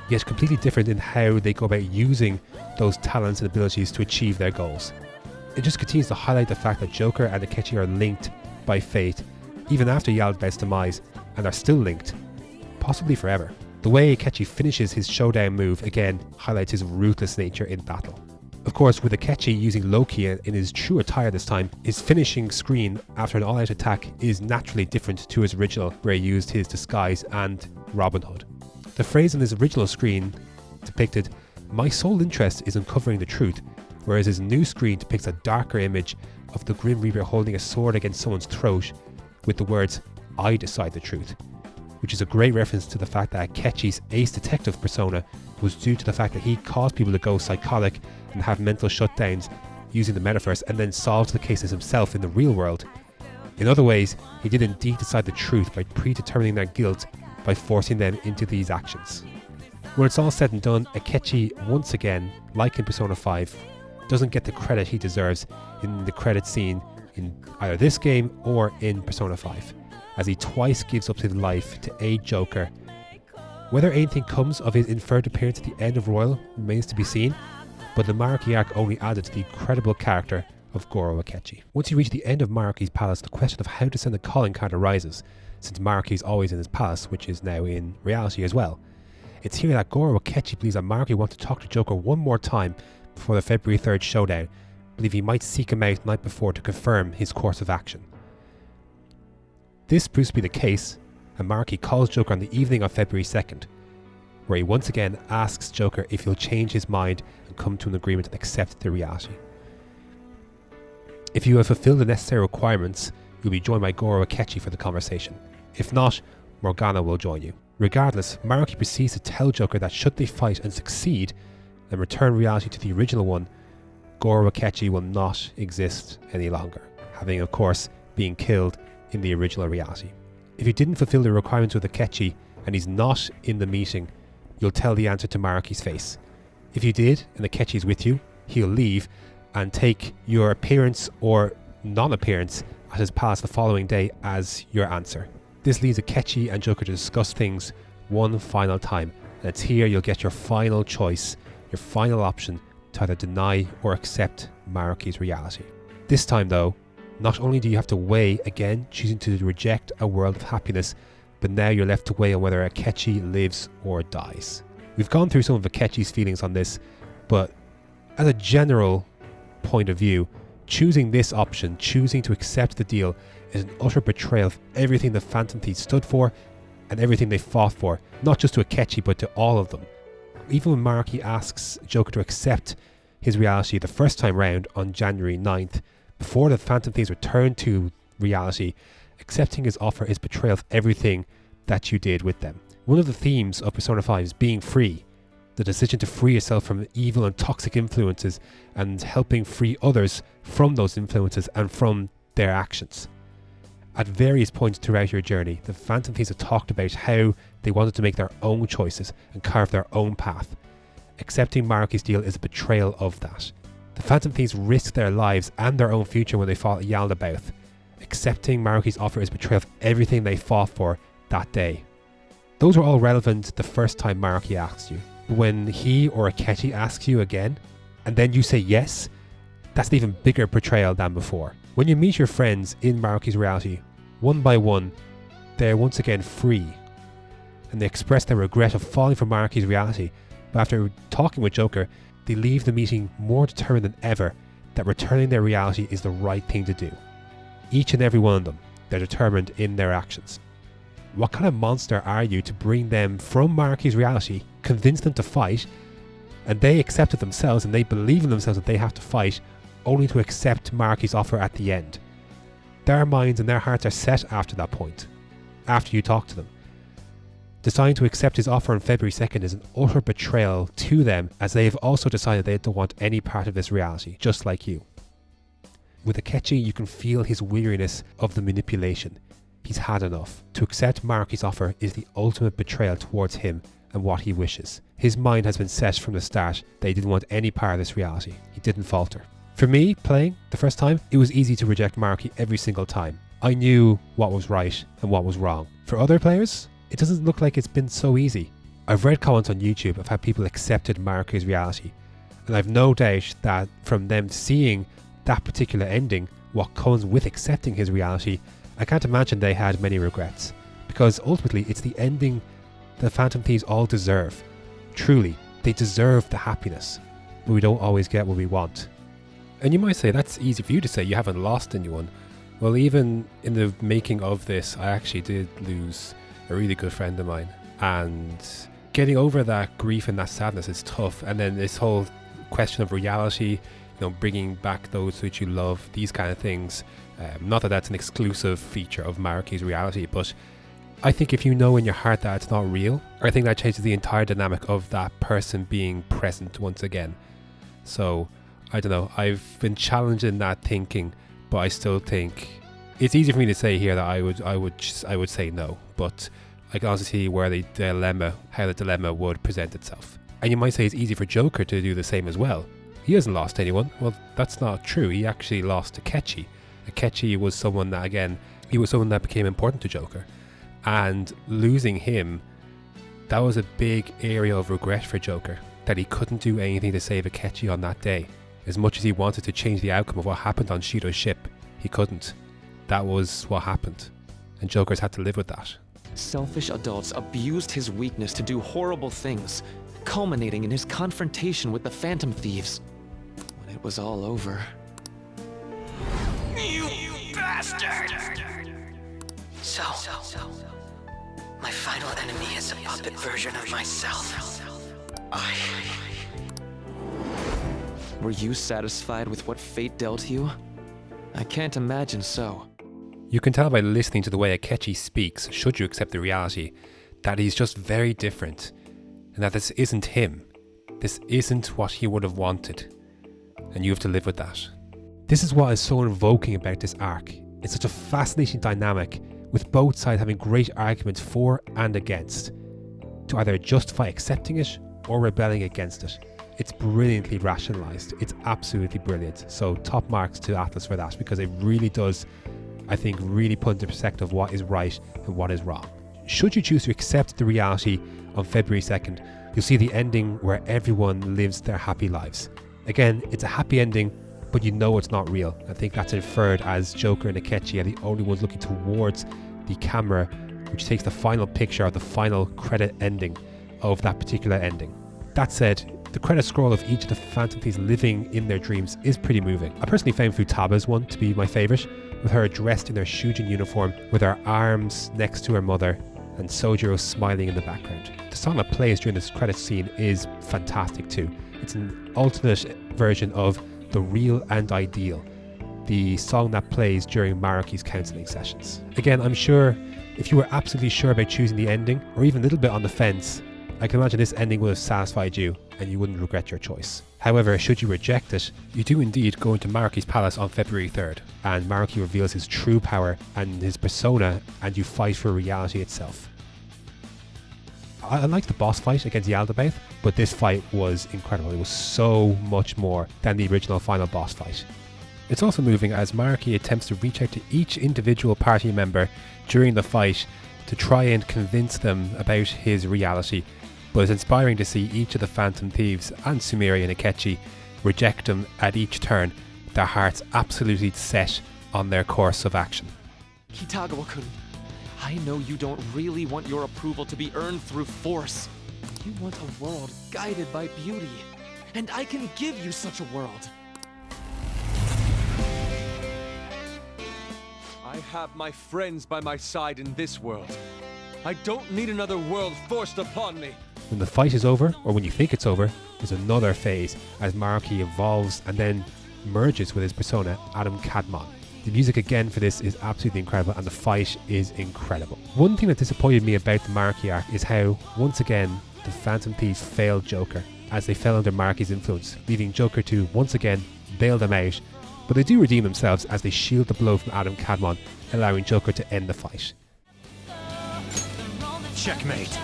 Speaker 1: yet completely different in how they go about using those talents and abilities to achieve their goals. It just continues to highlight the fact that Joker and Akechi are linked by fate, even after Yaldabaoth's demise, and are still linked, possibly forever. The way Akechi finishes his showdown move again highlights his ruthless nature in battle. Of course, with Akechi using Loki in his true attire this time, his finishing screen after an all-out attack is naturally different to his original, where he used his disguise and Robin Hood. The phrase on his original screen depicted, "My sole interest is uncovering the truth," whereas his new screen depicts a darker image of the Grim Reaper holding a sword against someone's throat with the words, "I decide the truth," which is a great reference to the fact that Akechi's ace detective persona was due to the fact that he caused people to go psychotic and have mental shutdowns using the metaverse, and then solved the cases himself in the real world. In other ways, he did indeed decide the truth by predetermining their guilt by forcing them into these actions. When it's all said and done, Akechi, once again, like in Persona 5, doesn't get the credit he deserves in the credit scene in either this game or in Persona 5, as he twice gives up his life to aid Joker. Whether anything comes of his inferred appearance at the end of Royal remains to be seen, but the Maruki arc only added to the incredible character of Goro Akechi. Once you reach the end of Maruki's palace, the question of how to send a calling card arises, since Maruki is always in his palace, which is now in reality as well. It's here that Goro Akechi believes that Maruki wants to talk to Joker one more time before the February 3rd showdown. I believe he might seek him out the night before to confirm his course of action. This proves to be the case, and Maruki calls Joker on the evening of February 2nd, where he once again asks Joker if he'll change his mind and come to an agreement and accept the reality. If you have fulfilled the necessary requirements, you'll be joined by Goro Akechi for the conversation. If not, Morgana will join you. Regardless, Maruki proceeds to tell Joker that should they fight and succeed and return reality to the original one, Goro Akechi will not exist any longer, having of course been killed in the original reality. If you didn't fulfill the requirements with Akechi and he's not in the meeting, you'll tell the answer to Maruki's face. If you did and Akechi is with you, he'll leave and take your appearance or non-appearance at his palace the following day as your answer. This leaves Akechi and Joker to discuss things one final time, and it's here you'll get your final choice, your final option to either deny or accept Maruki's reality. This time though, not only do you have to weigh again, choosing to reject a world of happiness, but now you're left to weigh on whether Akechi lives or dies. We've gone through some of Akechi's feelings on this, but as a general point of view, choosing this option, choosing to accept the deal, is an utter betrayal of everything the Phantom Thieves stood for and everything they fought for, not just to Akechi but to all of them. Even when Maruki asks Joker to accept his reality the first time round on January 9th, before the Phantom Thieves return to reality, accepting his offer is betrayal of everything that you did with them. One of the themes of Persona 5 is being free, the decision to free yourself from evil and toxic influences and helping free others from those influences and from their actions. At various points throughout your journey, the Phantom Thieves have talked about how they wanted to make their own choices and carve their own path. Accepting Maruki's deal is a betrayal of that. The Phantom Thieves risked their lives and their own future when they fought Yaldabaoth. Accepting Maruki's offer is betrayal of everything they fought for that day. Those were all relevant the first time Maruki asked you. But when he or Akechi asks you again, and then you say yes, that's an even bigger betrayal than before. When you meet your friends in Maruki's reality, one by one, they're once again free, and they express their regret of falling for Maruki's reality, but after talking with Joker, they leave the meeting more determined than ever that returning their reality is the right thing to do. Each and every one of them, they're determined in their actions. What kind of monster are you to bring them from Maruki's reality, convince them to fight, and they accept it themselves and they believe in themselves that they have to fight, only to accept Maruki's offer at the end? Their minds and their hearts are set after that point, after you talk to them. Deciding to accept his offer on February 2nd is an utter betrayal to them, as they have also decided they don't want any part of this reality, just like you. With Akechi, you can feel his weariness of the manipulation. He's had enough. To accept Maruki's offer is the ultimate betrayal towards him and what he wishes. His mind has been set from the start that he didn't want any part of this reality. He didn't falter. For me, playing the first time, it was easy to reject Maruki every single time. I knew what was right and what was wrong. For other players, it doesn't look like it's been so easy. I've read comments on YouTube of how people accepted Maruki's reality, and I've no doubt that from them seeing that particular ending, what comes with accepting his reality, I can't imagine they had many regrets, because ultimately it's the ending the Phantom Thieves all deserve. Truly, they deserve the happiness, but we don't always get what we want. And you might say, that's easy for you to say, you haven't lost anyone. Well, even in the making of this, I actually did lose a really good friend of mine, and getting over that grief and that sadness is tough. And then this whole question of reality, bringing back those which you love, these kind of things. Not that that's an exclusive feature of Maruki's reality, but I think if you know in your heart that it's not real, I think that changes the entire dynamic of that person being present once again. So, I don't know, I've been challenged in that thinking, but I still think it's easy for me to say here that I would say no, but I can also see how the dilemma would present itself. And you might say it's easy for Joker to do the same as well. He hasn't lost anyone. Well, that's not true. He actually lost Akechi. Akechi was someone that became important to Joker. And losing him, that was a big area of regret for Joker, that he couldn't do anything to save Akechi on that day. As much as he wanted to change the outcome of what happened on Shido's ship, he couldn't. That was what happened. And Joker's had to live with that.
Speaker 2: Selfish adults abused his weakness to do horrible things, culminating in his confrontation with the Phantom Thieves. When it was all over...
Speaker 4: You bastard! So, my final enemy is a puppet version of myself.
Speaker 2: Were you satisfied with what fate dealt you? I can't imagine so.
Speaker 1: You can tell by listening to the way Akechi speaks, should you accept the reality, that he's just very different, and that this isn't him. This isn't what he would have wanted, and you have to live with that. This is what is so invoking about this arc. It's such a fascinating dynamic, with both sides having great arguments for and against, to either justify accepting it or rebelling against it. It's brilliantly rationalized. It's absolutely brilliant. So top marks to Atlus for that, because it really does, I think, really put into perspective what is right and what is wrong. Should you choose to accept the reality on February 2nd, you'll see the ending where everyone lives their happy lives. Again, it's a happy ending, but you know it's not real. I think that's inferred as Joker and Akechi are the only ones looking towards the camera, which takes the final picture of the final credit ending of that particular ending. That said, the credit scroll of each of the Phantom Thieves living in their dreams is pretty moving. I personally found Futaba's one to be my favourite, with her dressed in her Shujin uniform, with her arms next to her mother, and Sojiro smiling in the background. The song that plays during this credit scene is fantastic too. It's an alternate version of The Real and Ideal, the song that plays during Maruki's counselling sessions. Again, I'm sure if you were absolutely sure about choosing the ending, or even a little bit on the fence, I can imagine this ending would have satisfied you and you wouldn't regret your choice. However, should you reject it, you do indeed go into Maruki's palace on February 3rd, and Maruki reveals his true power and his persona, and you fight for reality itself. I liked the boss fight against Yaldabaoth, but this fight was incredible. It was so much more than the original final boss fight. It's also moving as Maruki attempts to reach out to each individual party member during the fight to try and convince them about his reality, but it's inspiring to see each of the Phantom Thieves and Sumire and Akechi reject him at each turn, their hearts absolutely set on their course of action.
Speaker 2: Kitagawa-kun, I know you don't really want your approval to be earned through force. You want a world guided by beauty, and I can give you such a world.
Speaker 7: I have my friends by my side in this world. I don't need another world forced upon me.
Speaker 1: When the fight is over, or when you think it's over, there's another phase as Maruki evolves and then merges with his persona, Adam Kadmon. The music again for this is absolutely incredible, and the fight is incredible. One thing that disappointed me about the Marquis arc is how, once again, the Phantom Thieves failed Joker, as they fell under Marquis' influence, leaving Joker to once again bail them out. But they do redeem themselves as they shield the blow from Adam Cadmon, allowing Joker to end the fight.
Speaker 8: Checkmate.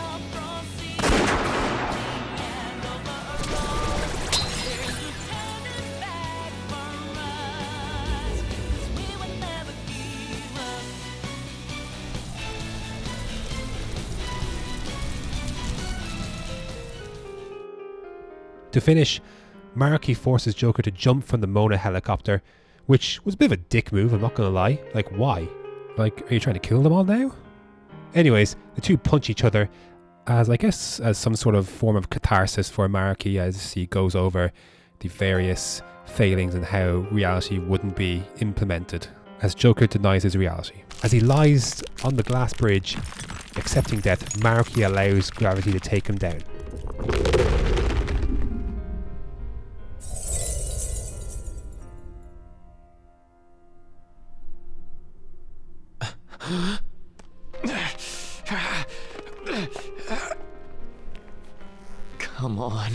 Speaker 1: To finish, Marquis forces Joker to jump from the Mona helicopter, which was a bit of a dick move, I'm not gonna lie. Like, why? Like, are you trying to kill them all now? Anyways, the two punch each other as, I guess, as some sort of form of catharsis for Marquis as he goes over the various failings and how reality wouldn't be implemented, as Joker denies his reality. As he lies on the glass bridge, accepting death, Marquis allows gravity to take him down.
Speaker 2: Come on.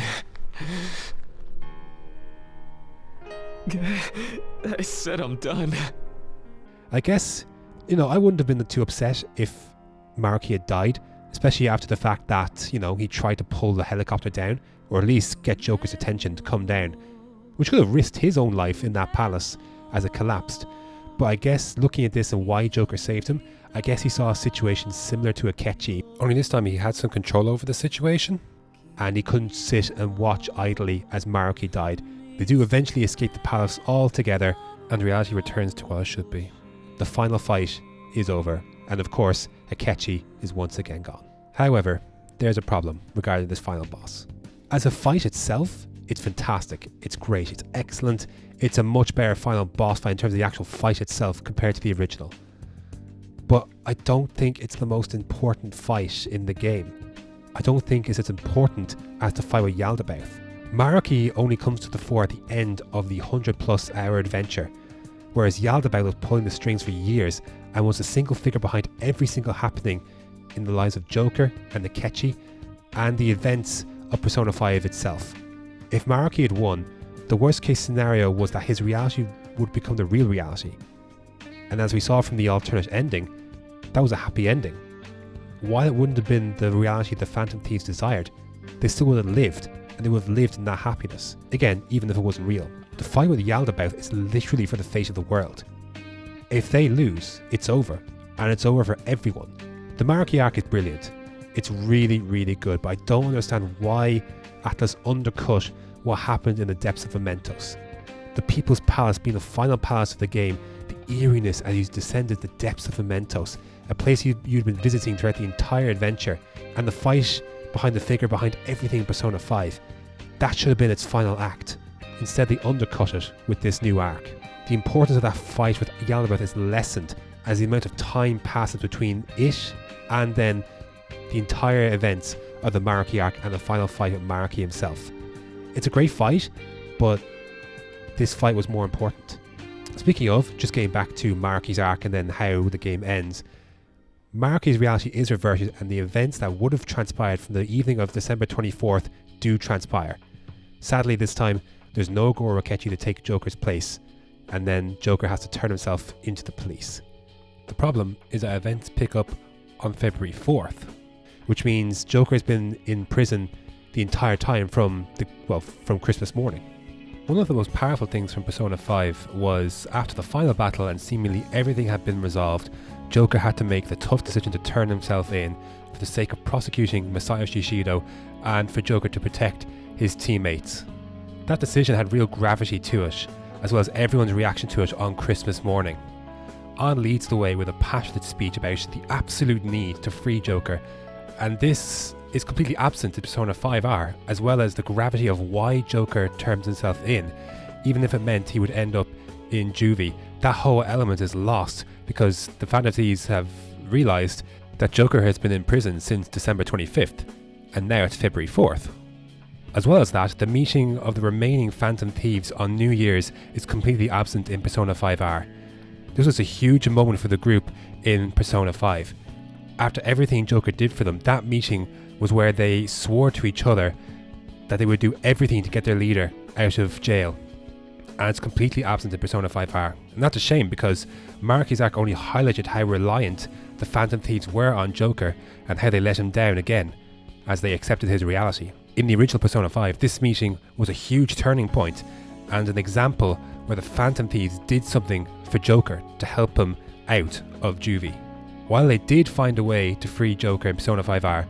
Speaker 2: I said I'm done.
Speaker 1: I guess, I wouldn't have been too upset if Marquis had died, especially after the fact that, he tried to pull the helicopter down, or at least get Joker's attention to come down, which could have risked his own life in that palace as it collapsed. But I guess looking at this and why Joker saved him, I guess he saw a situation similar to Akechi, only this time he had some control over the situation, and he couldn't sit and watch idly as Marquis died. They do eventually escape the palace all together, and reality returns to what it should be. The final fight is over, and of course, Akechi is once again gone. However, there's a problem regarding this final boss. As a fight itself, it's fantastic, it's great, it's excellent, it's a much better final boss fight in terms of the actual fight itself compared to the original. But I don't think it's the most important fight in the game. I don't think it's as important as the fight with Yaldabaoth. Marquis only comes to the fore at the end of the 100+ hour adventure, whereas Yaldabaoth was pulling the strings for years and was a single figure behind every single happening in the lives of Joker and Akechi and the events of Persona 5 itself. If Marquis had won, the worst case scenario was that his reality would become the real reality. And as we saw from the alternate ending, that was a happy ending. While it wouldn't have been the reality the Phantom Thieves desired, they still would have lived, and they would have lived in that happiness. Again, even if it wasn't real. The fight with Yaldabaoth is literally for the fate of the world. If they lose, it's over, and it's over for everyone. The Marquis arc is brilliant. It's really, really good, but I don't understand why Atlus undercut what happened in the depths of Mementos. The People's Palace being the final palace of the game, the eeriness as you descended the depths of Mementos, a place you'd been visiting throughout the entire adventure, and the fight behind the figure behind everything in Persona 5. That should have been its final act. Instead, they undercut it with this new arc. The importance of that fight with Yaldabaoth is lessened as the amount of time passes between it and then the entire events of the Marquis arc and the final fight with Marquis himself. It's a great fight, but this fight was more important. Speaking of, just getting back to Marquis' arc and then how the game ends, Marquis' reality is reverted and the events that would have transpired from the evening of December 24th do transpire. Sadly this time, there's no Goro Akechi to take Joker's place, and then Joker has to turn himself into the police. The problem is that events pick up on February 4th, which means Joker has been in prison the entire time from Christmas morning. One of the most powerful things from Persona 5 was after the final battle and seemingly everything had been resolved, Joker had to make the tough decision to turn himself in for the sake of prosecuting Masayoshi Shido and for Joker to protect his teammates. That decision had real gravity to it, as well as everyone's reaction to it on Christmas morning. Ann leads the way with a passionate speech about the absolute need to free Joker, and this is completely absent in Persona 5R, as well as the gravity of why Joker turns himself in, even if it meant he would end up in juvie. That whole element is lost because the Phantom Thieves have realised that Joker has been in prison since December 25th, and now it's February 4th. As well as that, the meeting of the remaining Phantom Thieves on New Year's is completely absent in Persona 5R. This was a huge moment for the group in Persona 5. After everything Joker did for them, that meeting was where they swore to each other that they would do everything to get their leader out of jail. And it's completely absent in Persona 5R. And that's a shame, because Maruki's arc only highlighted how reliant the Phantom Thieves were on Joker and how they let him down again as they accepted his reality. In the original Persona 5, this meeting was a huge turning point and an example where the Phantom Thieves did something for Joker to help him out of juvie. While they did find a way to free Joker in Persona 5R,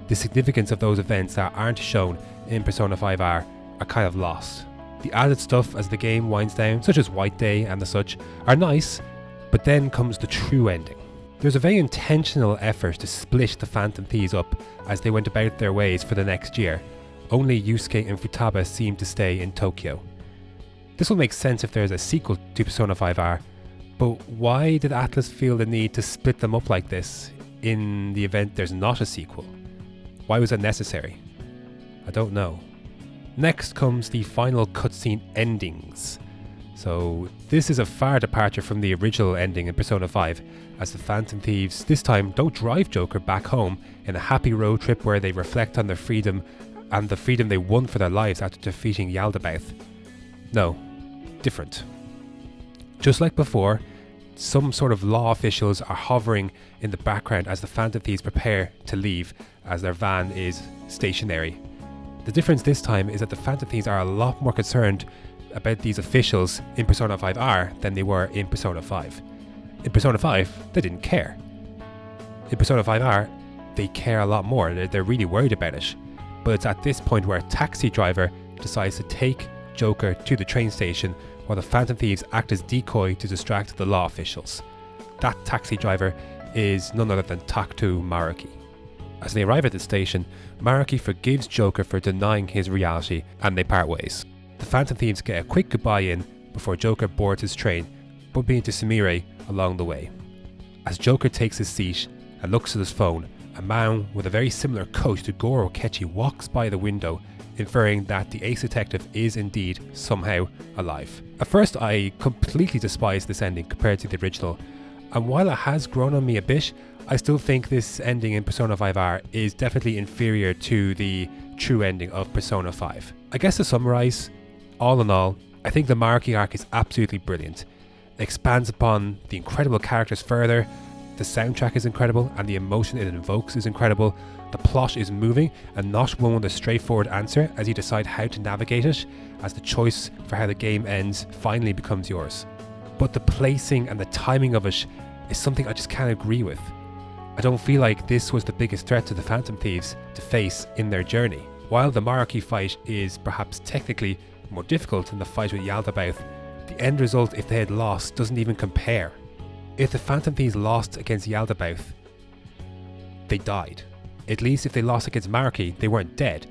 Speaker 1: the significance of those events that aren't shown in Persona 5R are kind of lost. The added stuff as the game winds down, such as White Day and the such, are nice, but then comes the true ending. There's a very intentional effort to split the Phantom Thieves up as they went about their ways for the next year. Only Yusuke and Futaba seem to stay in Tokyo. This will make sense if there's a sequel to Persona 5R, but why did Atlus feel the need to split them up like this in the event there's not a sequel? Why was it necessary? I don't know. Next comes the final cutscene endings. So this is a far departure from the original ending in Persona 5, as the Phantom Thieves this time don't drive Joker back home in a happy road trip where they reflect on their freedom and the freedom they won for their lives after defeating Yaldabaoth. No, different. Just like before, some sort of law officials are hovering in the background as the Phantom Thieves prepare to leave, as their van is stationary. The difference this time is that the Phantom Thieves are a lot more concerned about these officials in Persona 5R than they were in Persona 5. In Persona 5, they didn't care. In Persona 5R, they care a lot more. They're really worried about it. But it's at this point where a taxi driver decides to take Joker to the train station while the Phantom Thieves act as decoy to distract the law officials. That taxi driver is none other than Takuto Maruki. As they arrive at the station, Maruki forgives Joker for denying his reality and they part ways. The Phantom Thieves get a quick goodbye in before Joker boards his train, bumping into Sumire along the way. As Joker takes his seat and looks at his phone, a man with a very similar coat to Goro Akechi walks by the window, inferring that the ace detective is indeed somehow alive. At first, I completely despised this ending compared to the original, and while it has grown on me a bit, I still think this ending in Persona 5R is definitely inferior to the true ending of Persona 5. I guess to summarise, all in all, I think the Maruki arc is absolutely brilliant. It expands upon the incredible characters further, the soundtrack is incredible, and the emotion it invokes is incredible. The plot is moving and not one with a straightforward answer as you decide how to navigate it, as the choice for how the game ends finally becomes yours. But the placing and the timing of it is something I just can't agree with. I don't feel like this was the biggest threat to the Phantom Thieves to face in their journey. While the Maruki fight is perhaps technically more difficult than the fight with Yaldabaoth, the end result if they had lost doesn't even compare. If the Phantom Thieves lost against Yaldabaoth, they died. At least if they lost against Maruki, they weren't dead.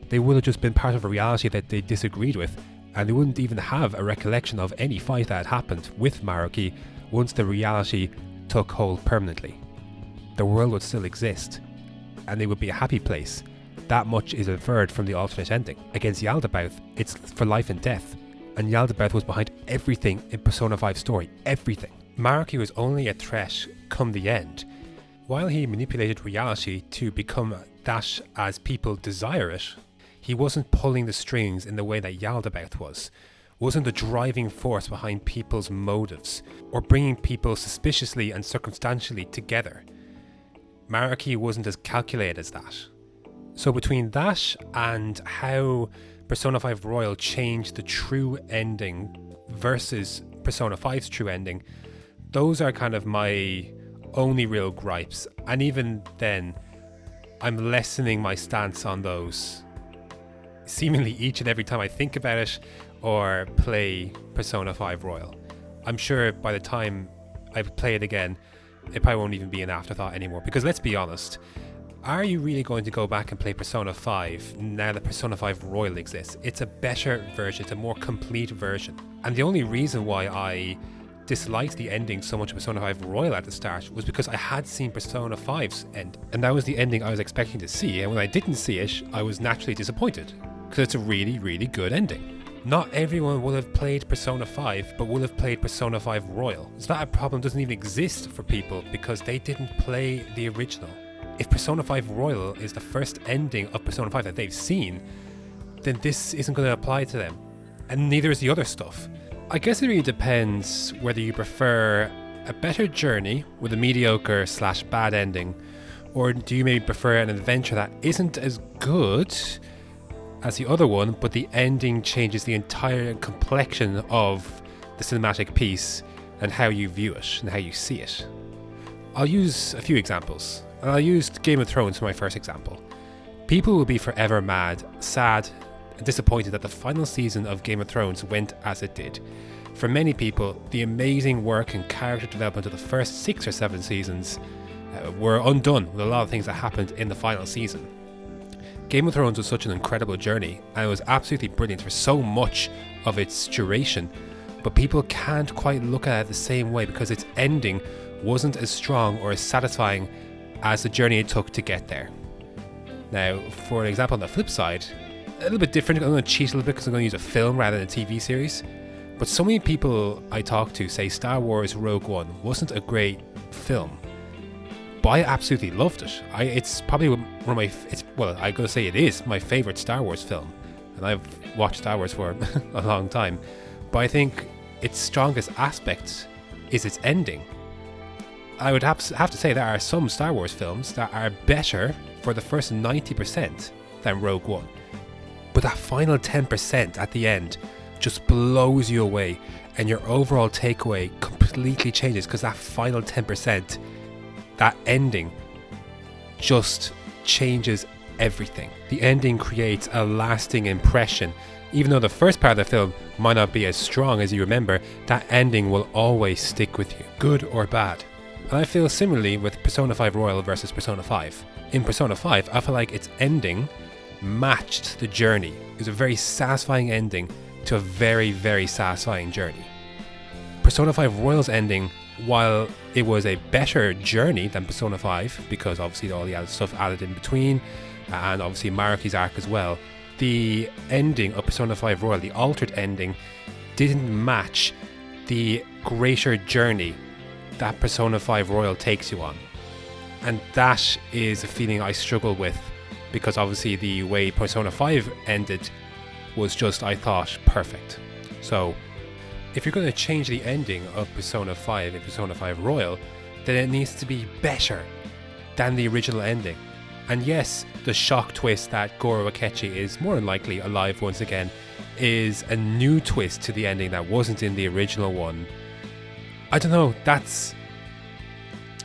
Speaker 1: They would have just been part of a reality that they disagreed with, and they wouldn't even have a recollection of any fight that had happened with Maruki once the reality took hold permanently. The world would still exist, and it would be a happy place. That much is inferred from the alternate ending. Against Yaldabaoth, it's for life and death, and Yaldabaoth was behind everything in Persona 5's story, everything. Maruki was only a threat come the end. While he manipulated reality to become that as people desire it, he wasn't pulling the strings in the way that Yaldabaoth wasn't the driving force behind people's motives, or bringing people suspiciously and circumstantially together. Maruki wasn't as calculated as that. So between that and how Persona 5 Royal changed the true ending versus Persona 5's true ending, those are kind of my only real gripes. And even then, I'm lessening my stance on those seemingly each and every time I think about it or play Persona 5 Royal. I'm sure by the time I play it again, it probably won't even be an afterthought anymore. Because let's be honest, are you really going to go back and play Persona 5 now that Persona 5 Royal exists? It's a better version, it's a more complete version. And the only reason why I disliked the ending so much of Persona 5 Royal at the start was because I had seen Persona 5's end, and that was the ending I was expecting to see, and when I didn't see it, I was naturally disappointed, because it's a really, really good ending. not everyone will have played Persona 5, but will have played Persona 5 Royal. So that problem doesn't even exist for people because they didn't play the original. If Persona 5 Royal is the first ending of Persona 5 that they've seen, then this isn't going to apply to them. And neither is the other stuff. I guess it really depends whether you prefer a better journey with a mediocre / bad ending, or do you maybe prefer an adventure that isn't as good as the other one, but the ending changes the entire complexion of the cinematic piece and how you view it and how you see it. I'll use a few examples. And I'll use Game of Thrones for my first example. People will be forever mad, sad, and disappointed that the final season of Game of Thrones went as it did. For many people, the amazing work and character development of the first 6 or 7 seasons were undone with a lot of things that happened in the final season. Game of Thrones was such an incredible journey, and it was absolutely brilliant for so much of its duration, but people can't quite look at it the same way because its ending wasn't as strong or as satisfying as the journey it took to get there. Now, for an example on the flip side, a little bit different, I'm going to cheat a little bit because I'm going to use a film rather than a TV series, but so many people I talk to say Star Wars Rogue One wasn't a great film. But I absolutely loved it. It's probably one of my, I'm going to say it is my favourite Star Wars film. And I've watched Star Wars for a long time. But I think its strongest aspect is its ending. I would have to say there are some Star Wars films that are better for the first 90% than Rogue One. But that final 10% at the end just blows you away. And your overall takeaway completely changes because that final 10%, that ending just changes everything. The ending creates a lasting impression. Even though the first part of the film might not be as strong as you remember, that ending will always stick with you, good or bad. And I feel similarly with Persona 5 Royal versus Persona 5. In Persona 5, I feel like its ending matched the journey. It was a very satisfying ending to a very, very satisfying journey. Persona 5 Royal's ending, while it was a better journey than Persona 5, because obviously all the other stuff added in between, and obviously Maruki's arc as well, the ending of Persona 5 Royal, the altered ending, didn't match the greater journey that Persona 5 Royal takes you on. And that is a feeling I struggle with, because obviously the way Persona 5 ended was just, I thought, perfect. So if you're going to change the ending of Persona 5 in Persona 5 Royal, then it needs to be better than the original ending. And yes, the shock twist that Goro Akechi is more than likely alive once again is a new twist to the ending that wasn't in the original one. I don't know, that's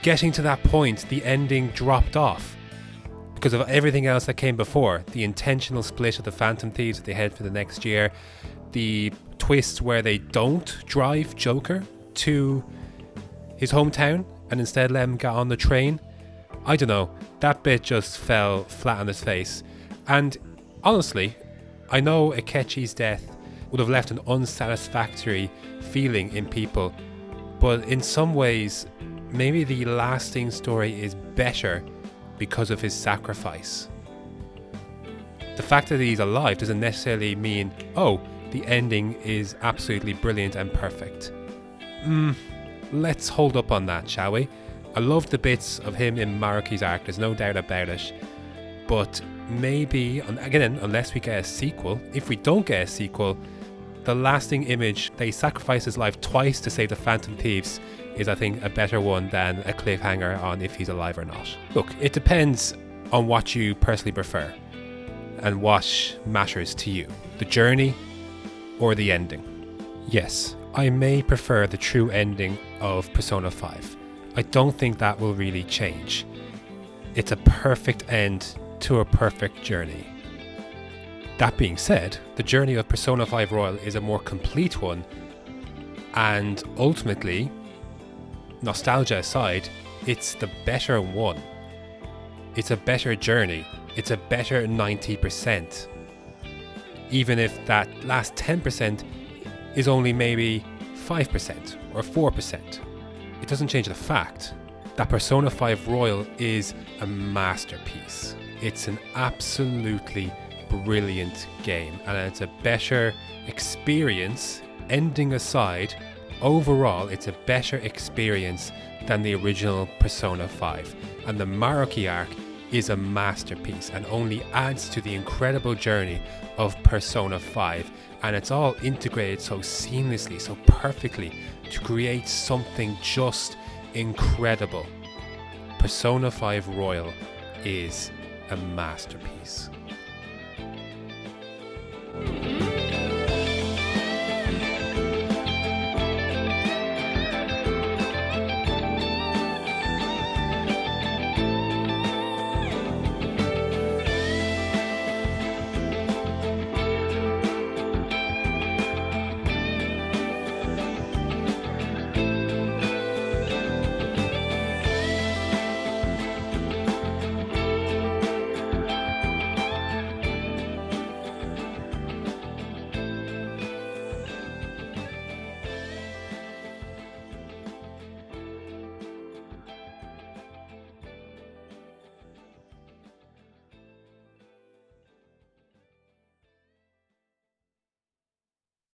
Speaker 1: getting to that point, the ending dropped off because of everything else that came before. The intentional split of the Phantom Thieves that they head for the next year, the twist where they don't drive Joker to his hometown and instead let him get on the train. I don't know, that bit just fell flat on his face. And honestly, I know Akechi's death would have left an unsatisfactory feeling in people, but in some ways, maybe the lasting story is better because of his sacrifice. The fact that he's alive doesn't necessarily mean, oh, the ending is absolutely brilliant and perfect. Let's hold up on that, shall we? I love the bits of him in Maruki's arc, there's no doubt about it. But maybe, again, unless we get a sequel, if we don't get a sequel, the lasting image that he sacrificed his life twice to save the Phantom Thieves is, I think, a better one than a cliffhanger on if he's alive or not. Look, it depends on what you personally prefer and what matters to you, the journey or the ending. Yes, I may prefer the true ending of Persona 5. I don't think that will really change. It's a perfect end to a perfect journey. That being said, the journey of Persona 5 Royal is a more complete one, and ultimately, nostalgia aside, it's the better one. It's a better journey. It's a better 90%. Even if that last 10% is only maybe 5% or 4%. It doesn't change the fact that Persona 5 Royal is a masterpiece. It's an absolutely brilliant game, and it's a better experience, ending aside. Overall, it's a better experience than the original Persona 5, and the Maruki arc is a masterpiece and only adds to the incredible journey of Persona 5, and it's all integrated so seamlessly, so perfectly to create something just incredible. Persona 5 Royal is a masterpiece.